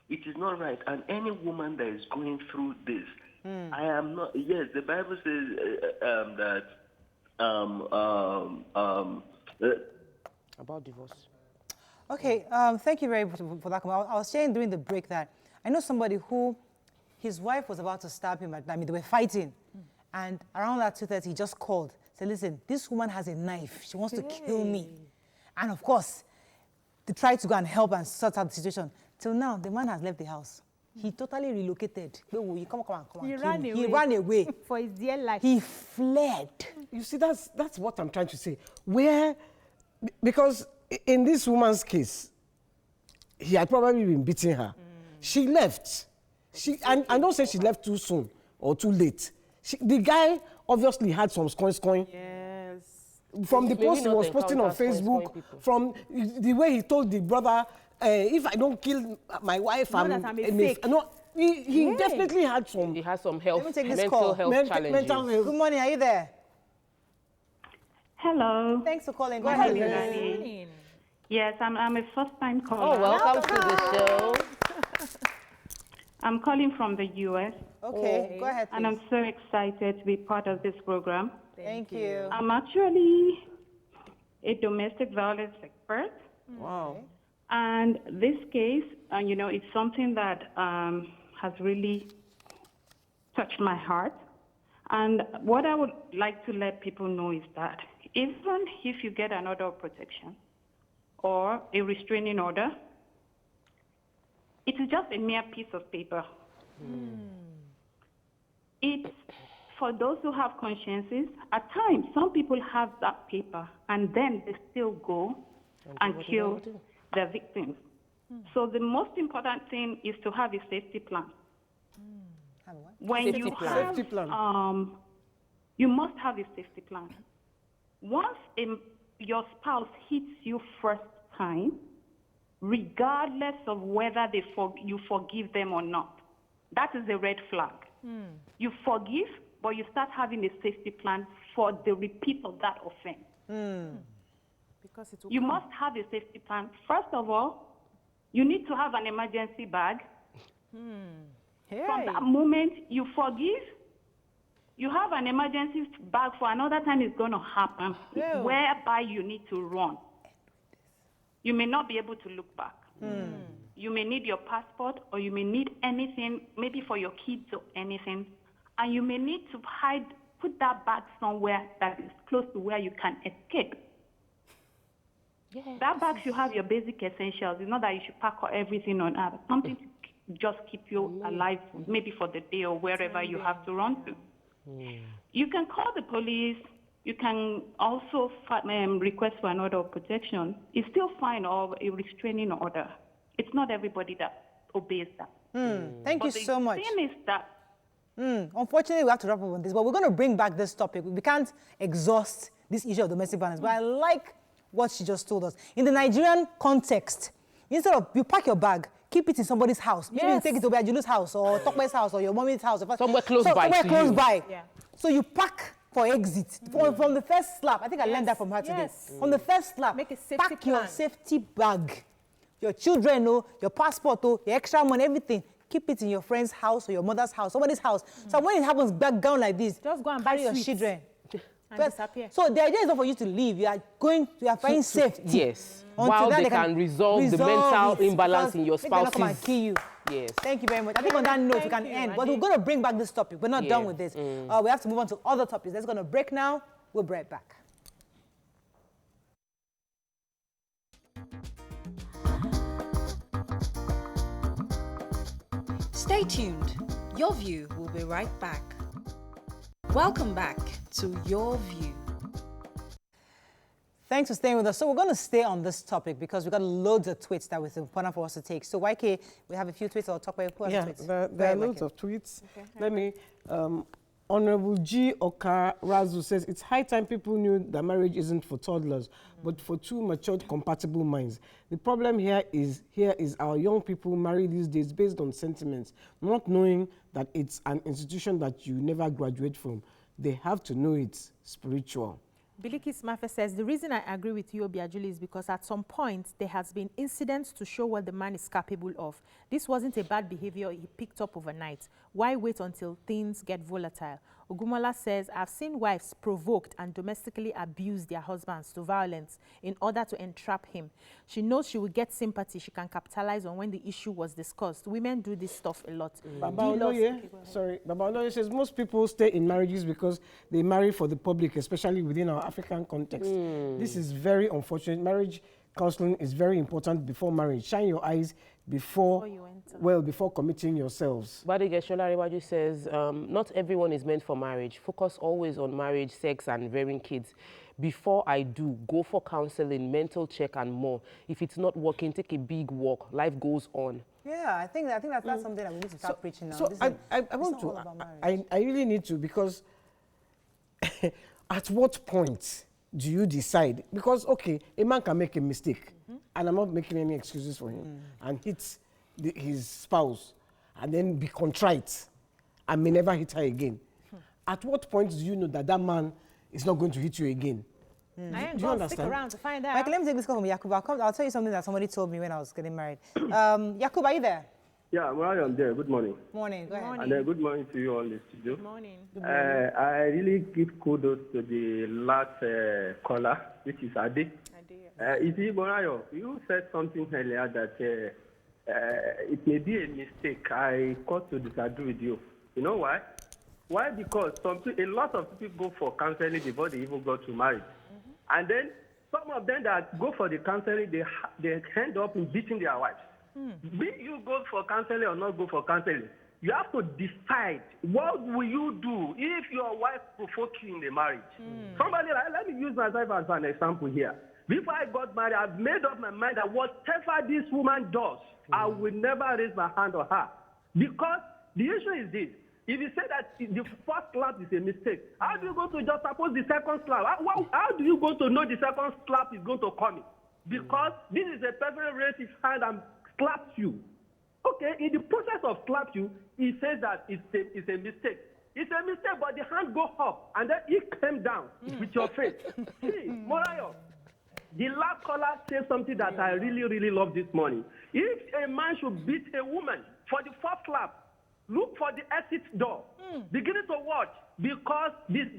It is not right. And any woman that is going through this, I am not, yes, the Bible says About divorce. Okay, thank you very much for that comment. I was saying during the break that I know somebody who, his wife was about to stab him. They were fighting. And around that 2:30, he just called. Said, listen, this woman has a knife. She wants to kill me. And of course, they tried to go and help and sort out the situation. Till now, the man has left the house. He totally relocated. Come on. He ran away. He ran away. For his dear life. He fled. You see, that's what I'm trying to say. Because in this woman's case, he had probably been beating her. She left. And I don't say she left too soon or too late. The guy obviously had some coin. Yes. From the Maybe post he not was posting on encounters Facebook, people. from the way he told the brother, if I don't kill my wife, Know that I'm a fake. No, he definitely had some He has some health, Let me take this mental call. health challenges. mental health. Good morning. Are you there? Hello. Thanks for calling. Go ahead. Hello. Yes, I'm a first-time caller. Oh, welcome to the show. I'm calling from the U.S. Okay, go ahead, please. and I'm so excited to be part of this program. Thank you. I'm actually a domestic violence expert, Wow. and this case, it's something that has really touched my heart. And what I would like to let people know is that even if you get an order of protection or a restraining order, it is just a mere piece of paper. It's for those who have consciences. At times, some people have that paper and then they still go and kill their victims. So the most important thing is to have a safety plan. When Safety you plan. have, Safety plan. you must have a safety plan. Once your spouse hits you first time, regardless of whether you forgive them or not, that is a red flag. You forgive, but you start having a safety plan for the repeat of that offense. Because it will You come. must have a safety plan. First of all, you need to have an emergency bag. Hey. From that moment you forgive, you have an emergency bag for another time it's going to happen, Ew. whereby you need to run. You may not be able to look back. You may need your passport, or you may need anything, maybe for your kids or anything. And you may need to put that bag somewhere that is close to where you can escape. Yeah. That bag should have your basic essentials. It's not that you should pack everything on earth. Something to just keep you alive, maybe for the day or wherever you have to run to. You can call the police. You can also request for an order of protection. It's still fine, or a restraining order. It's not everybody that obeys that. Thank you so much. The thing is that Unfortunately, we have to wrap up on this, but we're going to bring back this topic. We can't exhaust this issue of domestic violence, but I like what she just told us. In the Nigerian context, instead of you pack your bag, keep it in somebody's house. Maybe you take it to Obiajunu's house or Tokwe's house or your mommy's house. Somewhere close by Somewhere to close you. by. Yeah. So you pack for exit. From the first slap. I think I learned that from her today. Yes. From the first slap, Make a safety pack your plan. safety bag. Your children, your passport, your extra money, everything. Keep it in your friend's house or your mother's house, somebody's house. So when it happens back down like this, Just go and carry buy your sweets children. and disappear. So the idea is not for you to leave. You are finding safety. Yes. Until While that they can resolve the mental it, imbalance because in your they cannot come and spouse's. kill you. Yes. Thank you very much. I think on that note, we Thank can you, end. But Adi. we're going to bring back this topic. We're not Yeah. done with this. We have to move on to other topics. Let's go to break now. We'll be right back. Stay tuned. Your View will be right back. Welcome back to Your View. Thanks for staying with us. So we're going to stay on this topic because we've got loads of tweets that was important for us to take. So YK, we have a few tweets. I'll talk about who has Yeah, tweets. there Go are ahead, loads YK. of tweets. Let me, Honorable G. Okarazu says, it's high time people knew that marriage isn't for toddlers, but for two matured, compatible minds. The problem here is our young people marry these days based on sentiments, not knowing that it's an institution that you never graduate from. They have to know it's spiritual. Biliki Smafe says, the reason I agree with you, Obiajuli, is because at some point there has been incidents to show what the man is capable of. This wasn't a bad behavior he picked up overnight. Why wait until things get volatile? Ogumola says, I've seen wives provoked and domestically abuse their husbands to violence in order to entrap him. She knows she will get sympathy she can capitalize on when the issue was discussed. Women do this stuff a lot. Baba Oloye says most people stay in marriages because they marry for the public, especially within our African context. This is very unfortunate. Marriage counseling is very important before marriage. Shine your eyes before committing yourselves. Badige Sholarewaju says, not everyone is meant for marriage. Focus always on marriage, sex, and rearing kids. Before I do, go for counseling, mental check, and more. If it's not working, take a big walk. Life goes on. Yeah, I think that's something that we need to start preaching now. So This I it's want not to, all about marriage. I really need to, because at what point do you decide? Because, okay, a man can make a mistake, and I'm not making any excuses for him, and hit his spouse, and then be contrite, and may never hit her again. At what point do you know that that man is not going to hit you again? I ain't Do you going to understand? stick around to find out. Michael, let me take this call from Yakub. I'll tell you something that somebody told me when I was getting married. Yakub, are you there? Yeah, well, I am there. Good morning. Morning. Go ahead. And good morning to you all in the studio. Good morning. I really give kudos to the last caller, which is Ade. You see, Borayo, you said something earlier that it may be a mistake. I got to disagree with you. You know why? Why? Because a lot of people go for counseling before they even go to marriage. And then some of them that go for the counseling, they end up in beating their wives. Be you go for counseling or not go for counseling, you have to decide what will you do if your wife provokes you in the marriage. Somebody, let me use myself as an example here. Before I got married, I've made up my mind that whatever this woman does, I will never raise my hand on her. Because the issue is this. If you say that the first slap is a mistake, how do you go to just suppose the second slap? How do you go to know the second slap is going to come in? Because this is a person who raised his hand and slaps you. Okay, in the process of slap you, he says that it's a mistake. It's a mistake, but the hand go up and then it came down with your face. See, Morayo, The last caller said something that I really, really love this morning. If a man should beat a woman for the first slap, look for the exit door. Beginning to watch, because the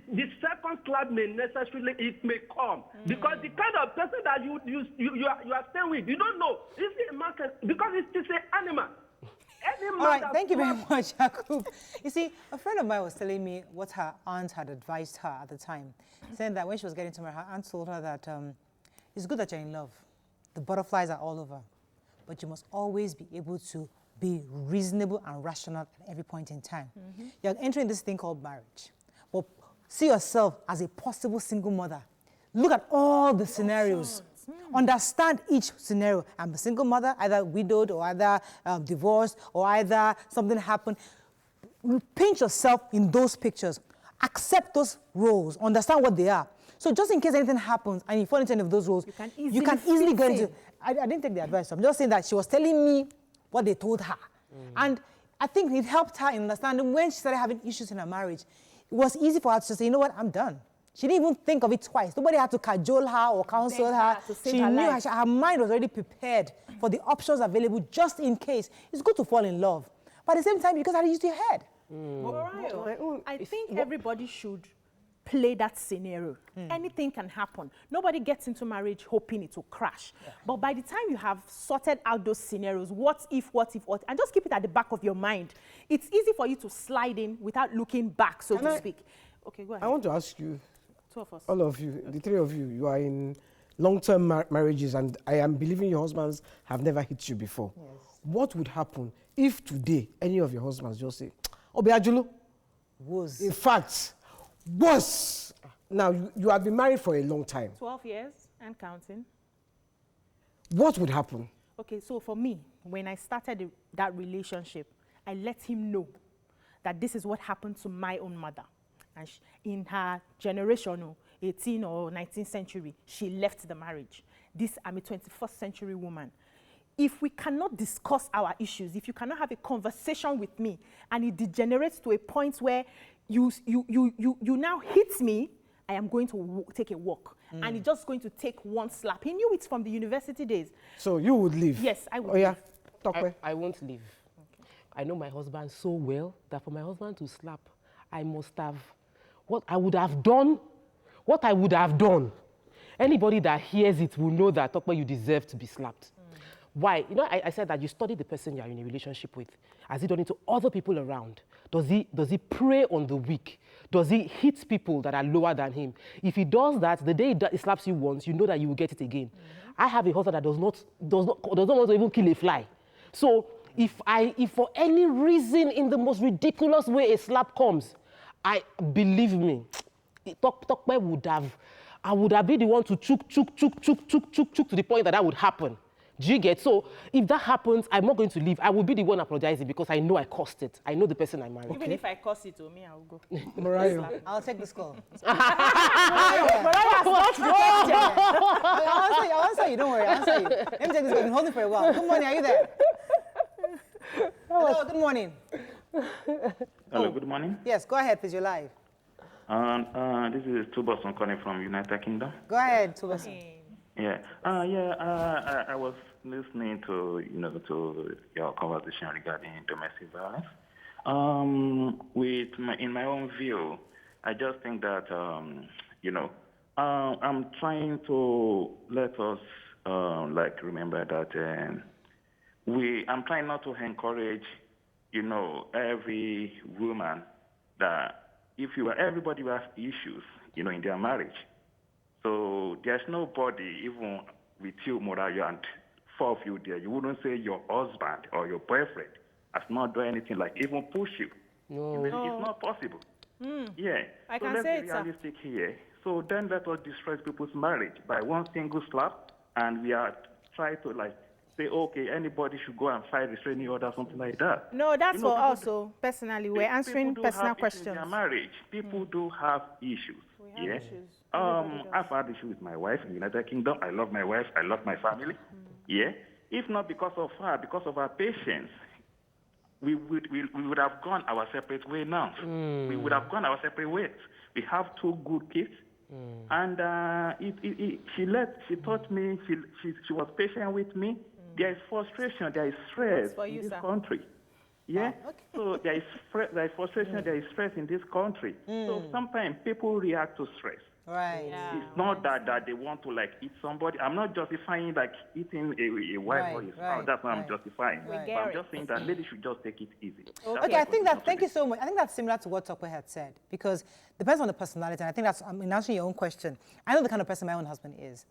second slap may necessarily, it may come. Because the kind of person that you are staying with, you don't know. If a man can, because it's just an animal. All right, thank you very much, Jakub. You see, a friend of mine was telling me what her aunt had advised her at the time, saying that when she was getting to marry, her aunt told her that it's good that you're in love. The butterflies are all over. But you must always be able to be reasonable and rational at every point in time. You're entering this thing called marriage. But see yourself as a possible single mother. Look at all the scenarios. Understand each scenario. I'm a single mother, either widowed or either divorced or either something happened. Paint yourself in those pictures. Accept those roles. Understand what they are. So just in case anything happens and you fall into any of those roles, you can easily get into. I didn't take the advice. I'm just saying that she was telling me what they told her. And I think it helped her in understanding when she started having issues in her marriage. It was easy for her to say, you know what, I'm done. She didn't even think of it twice. Nobody had to cajole her or counsel her. She knew her mind was already prepared for the options available just in case. It's good to fall in love. But at the same time, you gotta use your head. I think everybody should play that scenario. Anything can happen. Nobody gets into marriage hoping it will crash. But by the time you have sorted out those scenarios, what if, and just keep it at the back of your mind, it's easy for you to slide in without looking back, so to speak. Okay, go ahead. I want to ask you, two of us, all of you, the three of you, you are in long-term marriages, and I am believing your husbands have never hit you before. Yes. What would happen if today any of your husbands just say, Obiajulo, in fact, worse. Now, you have been married for a long time. 12 years and counting. What would happen? Okay, so for me, when I started that relationship, I let him know that this is what happened to my own mother. And in her generation, 18th or 19th century, she left the marriage. I'm a 21st century woman. If we cannot discuss our issues, if you cannot have a conversation with me, and it degenerates to a point where you now hit me, I am going to take a walk. And it's just going to take one slap. He knew it from the university days. So you would leave? Yes, I would. Oh, yeah. I won't leave. Okay. I know my husband so well that for my husband to slap, I must have, what I would have done. Anybody that hears it will know that, Tokwe, you deserve to be slapped. Why? You know, I said that you study the person you're in a relationship with. Has he done it to other people around? Does he prey on the weak? Does he hit people that are lower than him? If he does that, the day he slaps you once, you know that you will get it again. I have a husband that does not want to even kill a fly. So if for any reason, in the most ridiculous way, a slap comes, believe me, Tokwe I would have been the one to chook to the point that would happen. Do you get? So if that happens, I'm not going to leave. I will be the one apologizing because I know I caused it. I know the person I married. Even if I cost it to me, I will go. Mariah. I'll take this call. Mariah's not the I'll answer you. Don't worry. I'll answer you. Let me take this call. I've been holding for a while. Good morning. Are you there? Hello. Good morning. Hello. Good morning. Yes. Go ahead, please. You're live. This is Tuberson calling from United Kingdom. Go ahead, Tuberson. Yeah. I was listening to your conversation regarding domestic violence. In my own view, I just think that I'm trying to let us remember that I'm trying not to encourage every woman that everybody will have issues in their marriage. So there's nobody, even with you, Morayo, and four of you there, you wouldn't say your husband or your boyfriend has not done anything like even push you. No. It's not possible. Yeah. I so can let's say be it, realistic here. So then let us destroy people's marriage by one single slap, and we are trying to say, okay, anybody should go and fight restraining order, something like that. No, that's for also personally. We're answering personal questions. In their marriage, people do have issues. We have issues. I've had issues with my wife in the United Kingdom. I love my wife. I love my family. Yeah. If not because of her, because of our patience, we would have gone our separate way now. We would have gone our separate ways. We have two good kids. And she taught me, she was patient with me. There is frustration, there is stress in this country. Yeah, so there is frustration, there is stress in this country. So sometimes people react to stress. Right. Yeah. It's not that they want to like eat somebody. I'm not justifying like eating a wife or a spouse. That's what I'm justifying. But I'm just saying that ladies should just take it easy. Okay, I think that, thank you so much. I think that's similar to what Tokwe had said, because it depends on the personality. And I think that's, in answering your own question, I know the kind of person my own husband is.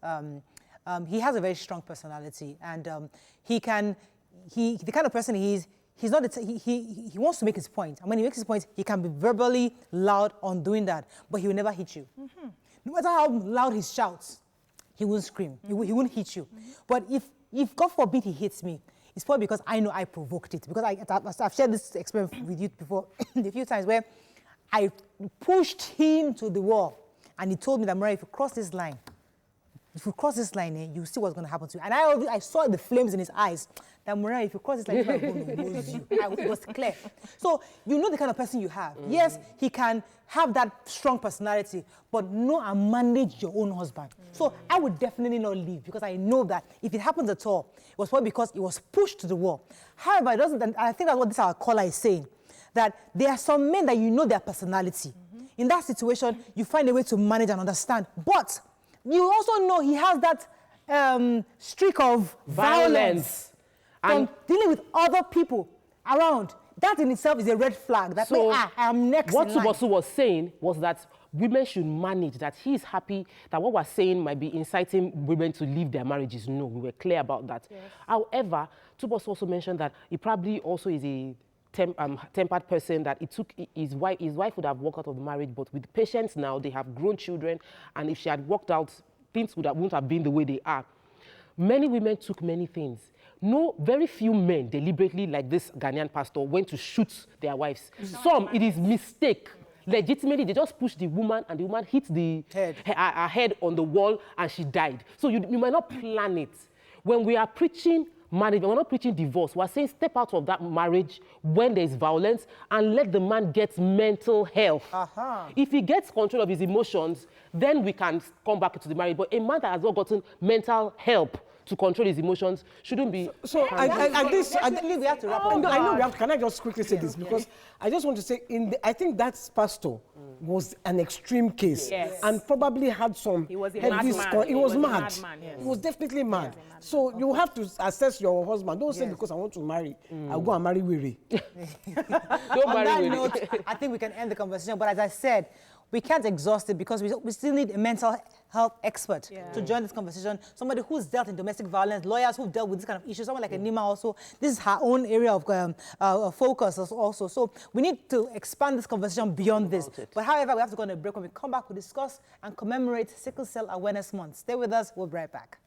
He has a very strong personality, and the kind of person he's not, he wants to make his point. And when he makes his point, he can be verbally loud on doing that, but he will never hit you. No matter how loud he shouts, he won't scream. He won't hit you. But if God forbid he hits me, it's probably because I know I provoked it. Because I've shared this experience with you before a few times where I pushed him to the wall, and he told me that, Maria, if you cross this line, you see what's going to happen to you. And I saw the flames in his eyes. That, Maria, if you cross this line, I'm going to lose you. It was clear. So you know the kind of person you have. Yes, he can have that strong personality, but know and manage your own husband. So I would definitely not leave, because I know that if it happens at all, it was probably because it was pushed to the wall. However, it doesn't, and I think that's what this our caller is saying, that there are some men that you know their personality. In that situation, you find a way to manage and understand. But you also know he has that streak of violence and dealing with other people around. That in itself is a red flag. That so I am next in line. What Tubosu was saying was that women should manage, that he is happy, that what we're saying might be inciting women to leave their marriages. No, we were clear about that. Yes. However, Tubosu also mentioned that he probably also is a tempered person, that it took his wife would have walked out of the marriage, but with patience now, they have grown children, and if she had walked out, things wouldn't have been the way they are. Many women took many things. No, very few men deliberately, like this Ghanaian pastor, went to shoot their wives. Some, it is mistake. Legitimately, they just pushed the woman, and the woman hit her head on the wall, and she died. So you might not plan it. When we are preaching marriage, we're not preaching divorce. We're saying step out of that marriage when there's violence and let the man get mental health. If he gets control of his emotions, then we can come back to the marriage. But a man that has not gotten mental help to control his emotions shouldn't be. So we have to wrap up. I know we have. Can I just quickly say this? Because I just want to say, I think that pastor was an extreme case, and probably had some. He was a madman. He was mad. He was definitely mad. So you have to assess your husband. Don't say because I want to marry, I'll go and marry Wiri. Don't marry Wiri. On that note, I think we can end the conversation. But as I said, we can't exhaust it, because we still need a mental health expert to join this conversation. Somebody who's dealt in domestic violence, lawyers who've dealt with this kind of issue, someone like a Nima also. This is her own area of focus also. So we need to expand this conversation beyond this. But however, we have to go on a break. When we come back, we'll discuss and commemorate Sickle Cell Awareness Month. Stay with us. We'll be right back.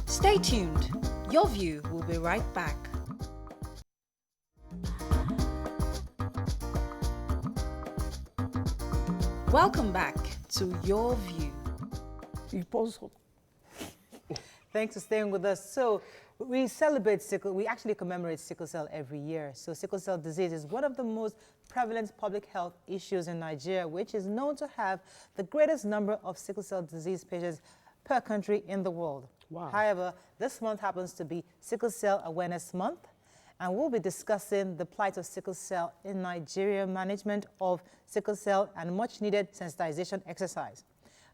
Stay tuned. Your View will be right back. Welcome back to Your View. Thanks for staying with us. So we actually commemorate sickle cell every year. So sickle cell disease is one of the most prevalent public health issues in Nigeria, which is known to have the greatest number of sickle cell disease patients per country in the world. Wow. However, this month happens to be Sickle Cell Awareness Month, and we'll be discussing the plight of sickle cell in Nigeria, management of sickle cell, and much needed sensitization exercise.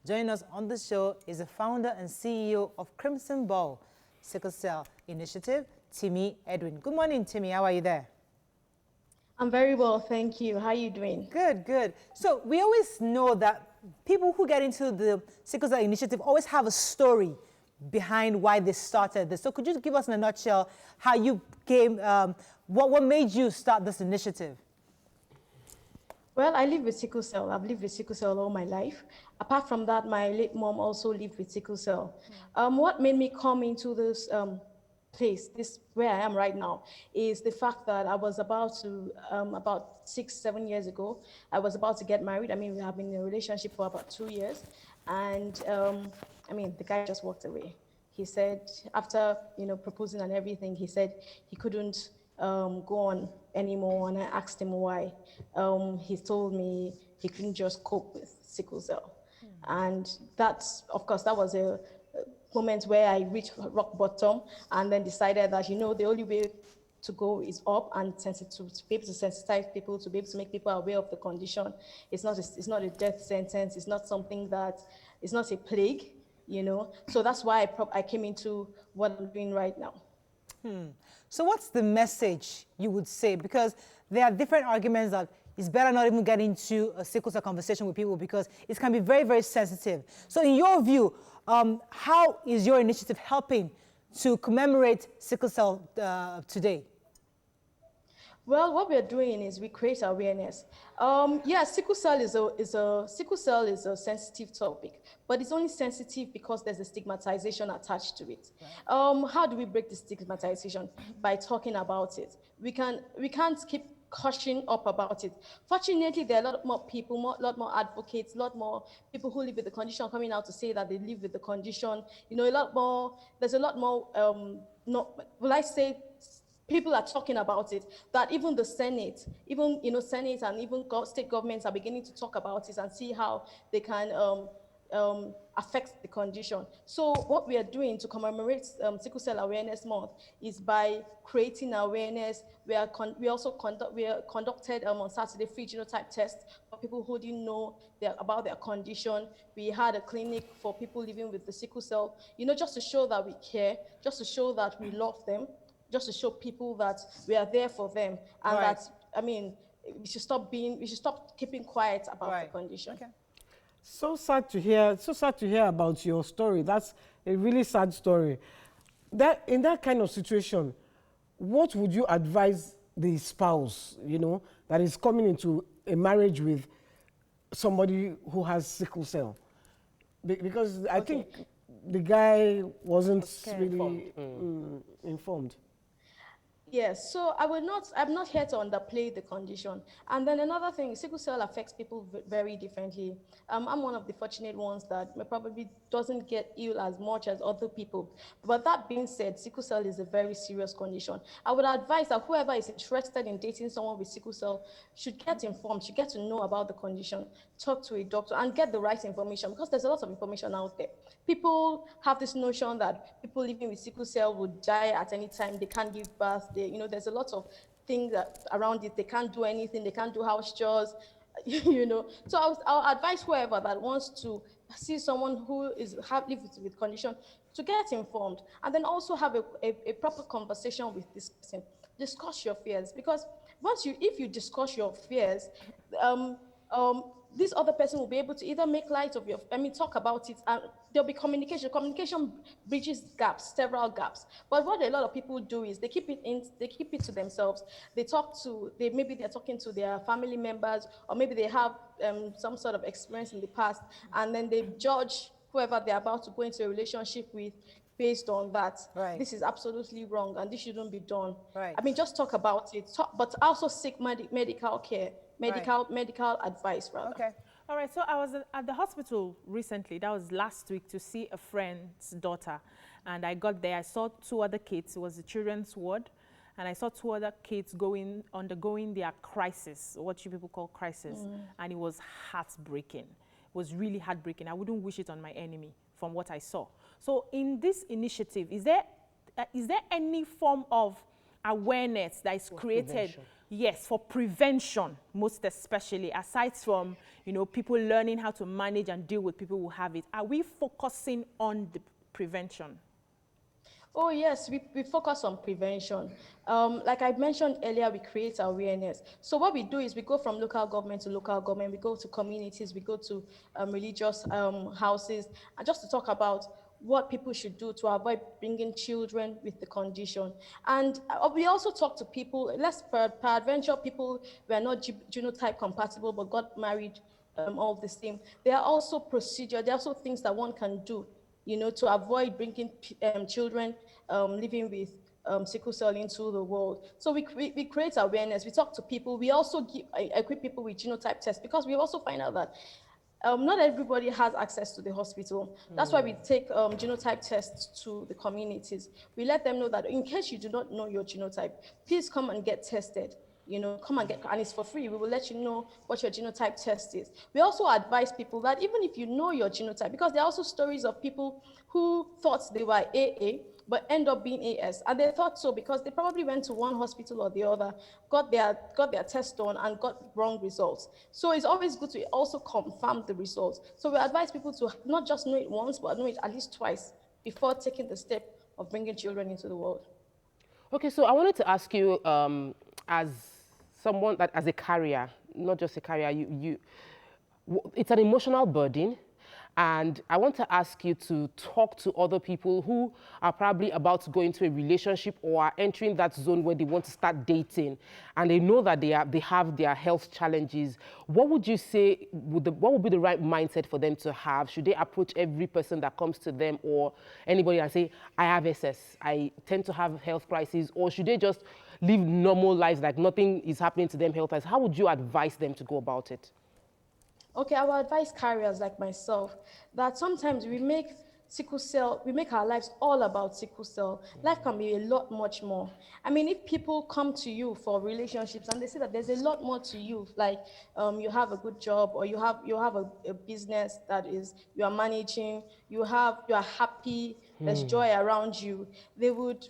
Joining us on the show is the founder and CEO of CrimsonBow Sickle Cell Initiative, Timi Edwin. Good morning, Timi. How are you there? I'm very well, thank you. How are you doing? Good, good. So we always know that people who get into the Sickle Cell Initiative always have a story behind why they started this. So could you give us in a nutshell how you came, what made you start this initiative? Well, I live with sickle cell. I've lived with sickle cell all my life. Apart from that, my late mom also lived with sickle cell. What made me come into this place, where I am right now, is the fact that I was about to, about 6-7 years ago, I was about to get married. I mean, we have been in a relationship for about 2 years. And I mean, the guy just walked away. He said, after proposing and everything, he said he couldn't go on anymore, and I asked him why. He told me he couldn't just cope with sickle cell. And that's, of course, that was a moment where I reached rock bottom and then decided that, you know, the only way to go is up and to be able to sensitize people, to be able to make people aware of the condition. It's not a death sentence. It's not something that, it's not a plague, you know. So that's why I came into what I'm doing right now. So what's the message you would say? Because there are different arguments that it's better not even get into a sickle cell conversation with people because it can be very, very sensitive. So in your view, how is your initiative helping to commemorate sickle cell today? Well, what we are doing is we create awareness. Yeah, sickle cell is a sensitive topic, but it's only sensitive because there's a stigmatization attached to it. Right. How do we break the stigmatization? By talking about it. We can't keep hushing up about it. Fortunately, there are a lot more people, a lot more advocates, a lot more people who live with the condition coming out to say that they live with the condition. You know, there's a lot more, will I say, people are talking about it, that even the Senate, even, you know, Senate and even state governments are beginning to talk about it and see how they can affect the condition. So what we are doing to commemorate Sickle Cell Awareness Month is by creating awareness. We conducted on Saturday free genotype tests for people who didn't know about their condition. We had a clinic for people living with the sickle cell, you know, just to show that we care, just to show that we love them, just to show people that we are there for them, and right. That, I mean, we should stop keeping quiet about right. The condition. Okay. So sad to hear about your story. That's a really sad story. In that kind of situation, what would you advise the spouse, you know, that is coming into a marriage with somebody who has sickle cell? Because I think the guy wasn't really informed. Yes, so I'm not here to underplay the condition. And then another thing, sickle cell affects people very differently. I'm one of the fortunate ones that probably doesn't get ill as much as other people. But that being said, sickle cell is a very serious condition. I would advise that whoever is interested in dating someone with sickle cell should get informed, should get to know about the condition, talk to a doctor, and get the right information, because there's a lot of information out there. People have this notion that people living with sickle cell would die at any time, they can't give birth, you know, there's a lot of things around it. They can't do anything. They can't do house chores, you know. So I'll advise whoever that wants to see someone who lives with condition to get informed, and then also have a proper conversation with this person. Discuss your fears, because if you discuss your fears, this other person will be able to either make light of talk about it, and there'll be communication. Communication bridges gaps, several gaps. But what a lot of people do is they keep it to themselves. Maybe they're talking to their family members, or maybe they have some sort of experience in the past, and then they judge whoever they're about to go into a relationship with based on that. Right. This is absolutely wrong, and this shouldn't be done. Right. I mean, just talk about it, but also seek medical care. Medical advice, rather. Okay. All right, so I was at the hospital recently, that was last week, to see a friend's daughter. And I got there, I saw 2 other kids, it was the children's ward, and I saw 2 other kids undergoing their crisis, what you people call crisis, and it was heartbreaking. It was really heartbreaking. I wouldn't wish it on my enemy from what I saw. So in this initiative, is there any form of awareness that is created? Prevention. Yes, for prevention, most especially, aside from, you know, people learning how to manage and deal with people who have it. Are we focusing on the prevention? Oh, yes, we focus on prevention. Like I mentioned earlier, we create awareness. So what we do is we go from local government to local government, we go to communities, we go to religious houses, and just to talk about what people should do to avoid bringing children with the condition. And we also talk to people, peradventure people who are not genotype compatible but got married all the same. There are also procedures, there are also things that one can do, you know, to avoid bringing children living with sickle cell into the world. So we create awareness, we talk to people, we also equip people with genotype tests, because we also find out that not everybody has access to the hospital. That's why we take genotype tests to the communities. We let them know that in case you do not know your genotype, please come and get tested. You know, come and get, and it's for free. We will let you know what your genotype test is. We also advise people that even if you know your genotype, because there are also stories of people who thought they were AA, but end up being AS. And they thought so because they probably went to one hospital or the other, got their test done and got wrong results. So it's always good to also confirm the results. So we advise people to not just know it once, but know it at least twice before taking the step of bringing children into the world. Okay, so I wanted to ask you, as someone that, as a carrier, not just a carrier, it's an emotional burden. And I want to ask you to talk to other people who are probably about to go into a relationship or are entering that zone where they want to start dating and they know that they have their health challenges. What would you say, what would be the right mindset for them to have? Should they approach every person that comes to them or anybody and say, I have SS, I tend to have health crises, or should they just live normal lives like nothing is happening to them health-wise? How would you advise them to go about it? Okay, I will advise carriers like myself that sometimes we make sickle cell, we make our lives all about sickle cell. Life can be a lot much more. I mean, if people come to you for relationships and they say that there's a lot more to you, like you have a good job or you have a business that is, you are managing, you are happy, there's joy around you, they would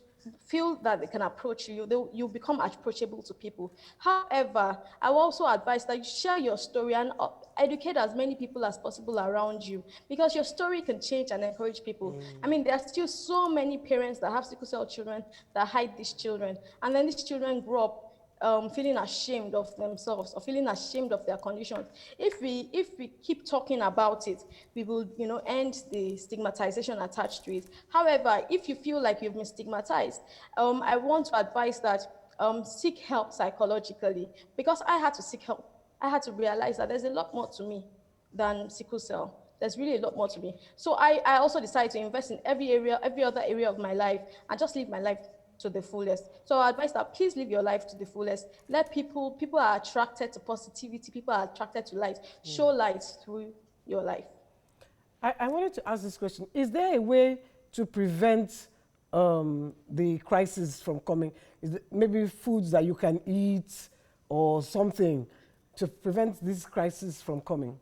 feel that they can approach you, you become approachable to people. However, I will also advise that you share your story and educate as many people as possible around you, because your story can change and encourage people. I mean, there are still so many parents that have sickle cell children that hide these children, and then these children grow up feeling ashamed of themselves or feeling ashamed of their conditions. If we keep talking about it, we will, end the stigmatization attached to it. However, if you feel like you've been stigmatized, I want to advise that seek help psychologically, because I had to seek help. I had to realize that there's a lot more to me than sickle cell. There's really a lot more to me. So I also decided to invest in every other area of my life and just live my life to the fullest. So I advise that please live your life to the fullest. Let people are attracted to positivity, people are attracted to light. Show light through your life. I wanted to ask this question. Is there a way to prevent the crisis from coming? Is there maybe foods that you can eat or something to prevent this crisis from coming?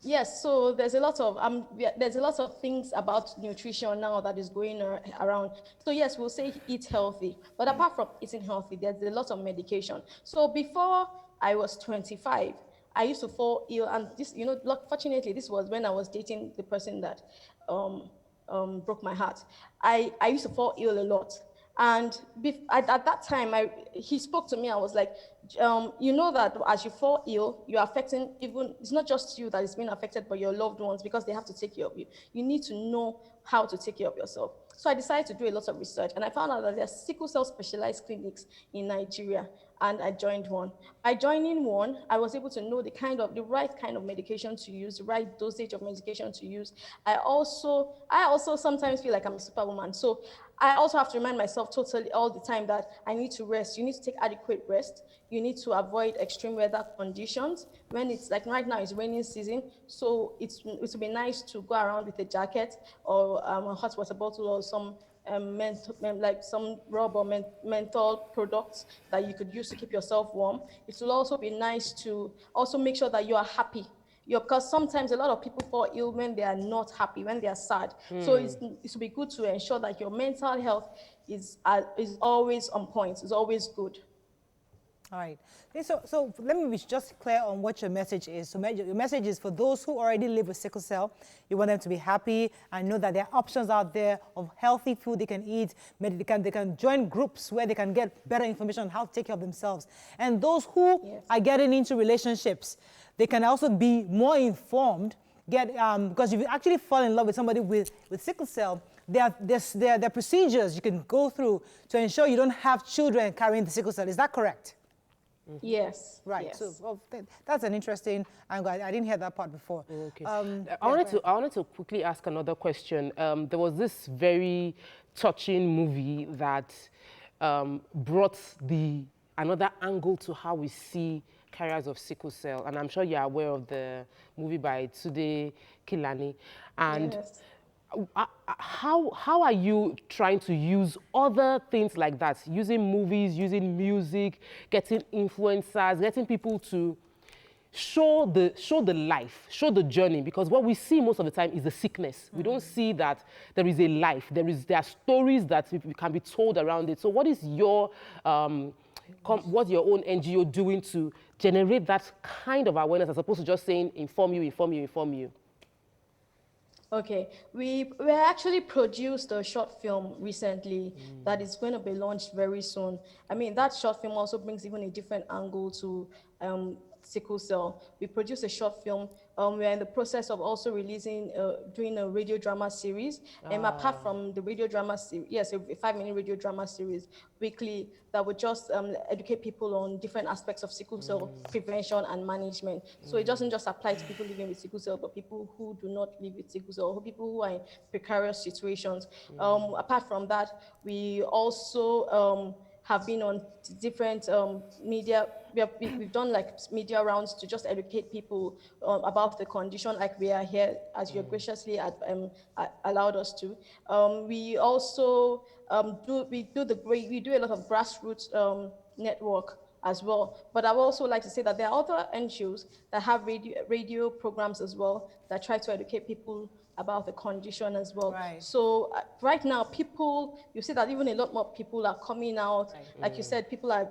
Yes, so there's a lot of things about nutrition now that is going around. So yes, we'll say eat healthy, but apart from eating healthy, there's a lot of medication. So before I was 25, I used to fall ill, and this, fortunately, this was when I was dating the person that broke my heart. I used to fall ill a lot. And at that time, he spoke to me. I was like, you know that as you fall ill, you're affecting it's not just you that is being affected, but your loved ones, because they have to take care of you. You need to know how to take care of yourself. So I decided to do a lot of research, and I found out that there are sickle cell specialized clinics in Nigeria, and I joined one. By joining one, I was able to know the right kind of medication to use, the right dosage of medication to use. I also sometimes feel like I'm a superwoman. So I also have to remind myself totally all the time that I need to rest. You need to take adequate rest. You need to avoid extreme weather conditions. When it's like right now, it's raining season, so it would be nice to go around with a jacket or a hot water bottle or some like some rub or menthol products that you could use to keep yourself warm. It will also be nice to also make sure that you are happy. Because sometimes a lot of people fall ill when they are not happy, when they are sad. So it will be good to ensure that your mental health is always on point, is always good. All right. Okay, so let me be just clear on what your message is. So your message is for those who already live with sickle cell, you want them to be happy and know that there are options out there of healthy food they can eat. They can join groups where they can get better information on how to take care of themselves. And those who are getting into relationships, they can also be more informed, because if you actually fall in love with somebody with sickle cell, there are procedures you can go through to ensure you don't have children carrying the sickle cell. Is that correct? Yes. Right. Yes. So that's an interesting angle. I didn't hear that part before. Okay. I wanted to quickly ask another question. There was this very touching movie that brought the another angle to how we see carriers of sickle cell. And I'm sure you're aware of the movie by Tunde Kilani. And Yes. how are you trying to use other things like that, using movies, using music, getting influencers, getting people to show the life, show the journey? Because what we see most of the time is the sickness. We don't see that there is a life. There are stories that can be told around it. So what is your what's your own NGO doing to generate that kind of awareness as opposed to just saying inform you, inform you, inform you? Okay, we actually produced a short film recently that is going to be launched very soon. I mean, that short film also brings even a different angle to sickle cell. We produced a short film. We're in the process of also releasing, doing a radio drama series. And apart from the radio drama series, yes, a 5-minute radio drama series weekly that would just educate people on different aspects of sickle cell prevention and management. So it doesn't just apply to people living with sickle cell, but people who do not live with sickle cell, or people who are in precarious situations. Apart from that, we also have been on different media. We've done like media rounds to just educate people about the condition, like we are here, as you graciously allowed us to. We also we do a lot of grassroots network as well. But I would also like to say that there are other NGOs that have radio programs as well that try to educate people about the condition as well. Right. So right now, you see that even a lot more people are coming out. Right. Like you said, people are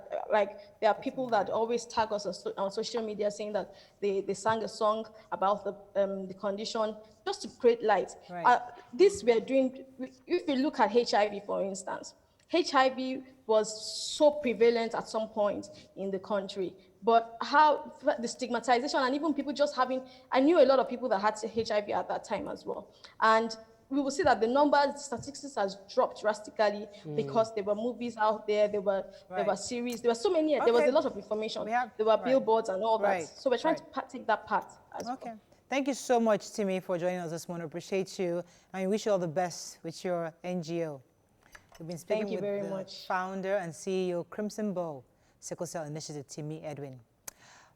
there are people that always tag us on social media saying that they sang a song about the condition just to create light. Right. This we're doing, if you look at HIV, for instance, HIV was so prevalent at some point in the country, but how the stigmatization and even people just having, I knew a lot of people that had HIV at that time as well. And we will see that the statistics has dropped drastically because there were movies out there, there were series, there were so many, there was a lot of information, there were billboards and all that. So we're trying to take that part as well. Thank you so much, Timi, for joining us this morning. Appreciate you, and we wish you all the best with your NGO. We've been speaking with the founder and CEO, CrimsonBow Sickle Cell Initiative, Timi Edwin.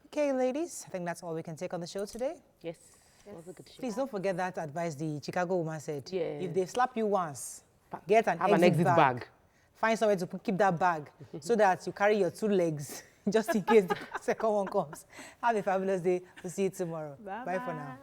Okay, ladies, I think that's all we can take on the show today. Yes. That was a good show. Please don't forget that advice the Chicago woman said. Yeah. If they slap you once, get an exit bag. Find somewhere to keep that bag so that you carry your 2 legs just in case the second one comes. Have a fabulous day. We'll see you tomorrow. Bye for now.